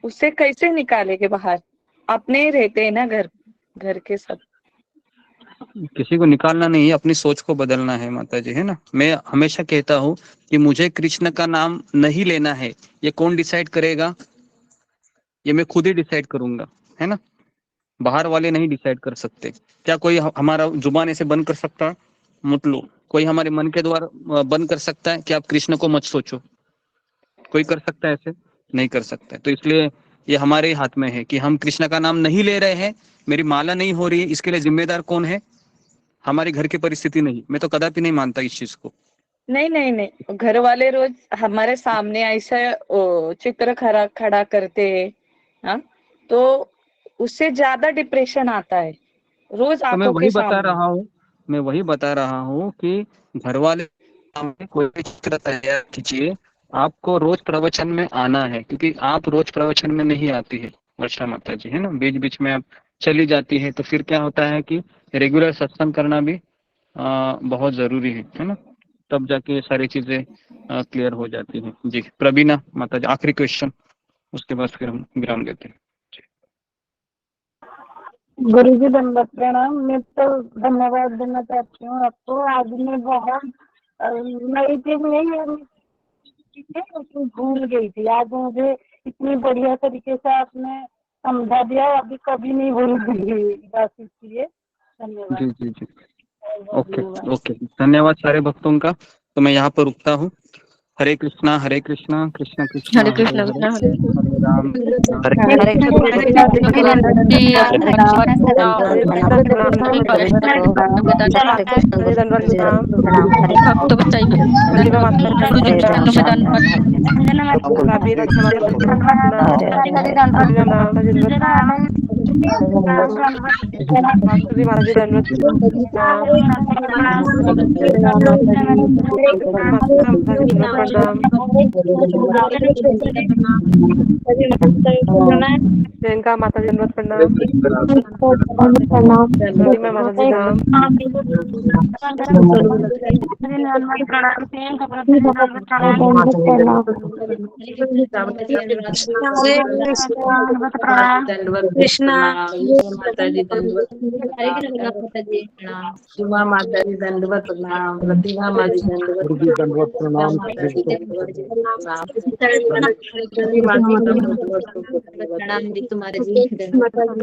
उससे कैसे निकालेंगे बाहर? अपने ही रहते हैं ना घर के सब। किसी को निकालना नहीं है, अपनी सोच को बदलना है माता जी, है ना। मैं हमेशा कहता हूँ कि मुझे कृष्ण का नाम नहीं लेना है, ये कौन डिसाइड करेगा? ये मैं खुद ही डिसाइड करूंगा, है ना, बाहर वाले नहीं डिसाइड कर सकते। क्या कोई हमारा जुबान ऐसे बंद कर सकता है? मतलब कोई हमारे मन के द्वारा बंद कर सकता है कि आप कृष्ण को मत सोचो? कोई कर सकता है ऐसे? नहीं कर सकता है। तो इसलिए ये हमारे ही हाथ में है कि हम कृष्ण का नाम नहीं ले रहे हैं, मेरी माला नहीं हो रही है, इसके लिए जिम्मेदार कौन है? हमारे घर की परिस्थिति नहीं। मैं तो कदापि नहीं मानता इस चीज को। नहीं, घर वाले रोज हमारे सामने ऐसा चित्र खड़ा करते हैं, हाँ, तो उससे ज्यादा डिप्रेशन आता है रोज तो मैं आंखों वही के बता सामने। रहा हूँ कि घर वाले सामने कोई भी चित्र तैयार कीजिए, आपको रोज प्रवचन में आना है, क्योंकि आप रोज प्रवचन में नहीं आती है वर्षा माता जी, है ना, बीच बीच में आप चली जाती है। तो फिर क्या होता है कि रेगुलर सत्संग करना भी बहुत जरूरी है ना, तब जाके ये सारी चीजें क्लियर हो जाती हैं। जी, प्रवीणा माता जी, आखिरी क्वेश्चन, उसके बाद फिर हम विराम देते हैं। गुरु जी धन्यवाद प्रणाम। मैं तो धन्यवाद देना चाहती हूँ आपको। आज मैं बहुत नई चीज नहीं है लेकिन भूल गई थी। आज मुझे इतनी बढ़िया तरीके से आपने समझा दिया, अभी कभी नहीं भूलूंगी बस, इसलिए धन्यवाद। जी जी जी, ओके ओके, धन्यवाद सारे भक्तों का। तो मैं यहाँ पर रुकता हूँ। हरे कृष्णा कृष्ण कृष्ण हरे हरे कृष्ण हरे, हरे हरे राम हरे भक्त बचाई प्रियंका माता जी धन्यवाद प्रणाम। प्रतिमा माता जी नाम कृष्णा माता जी दंडवत प्रणाम। उमा माता जी दंडवत प्रणाम। प्रतिभा माता जी दंडवत प्रणाम। प्रणाम। दी तुम्हारे जी प्रणाम।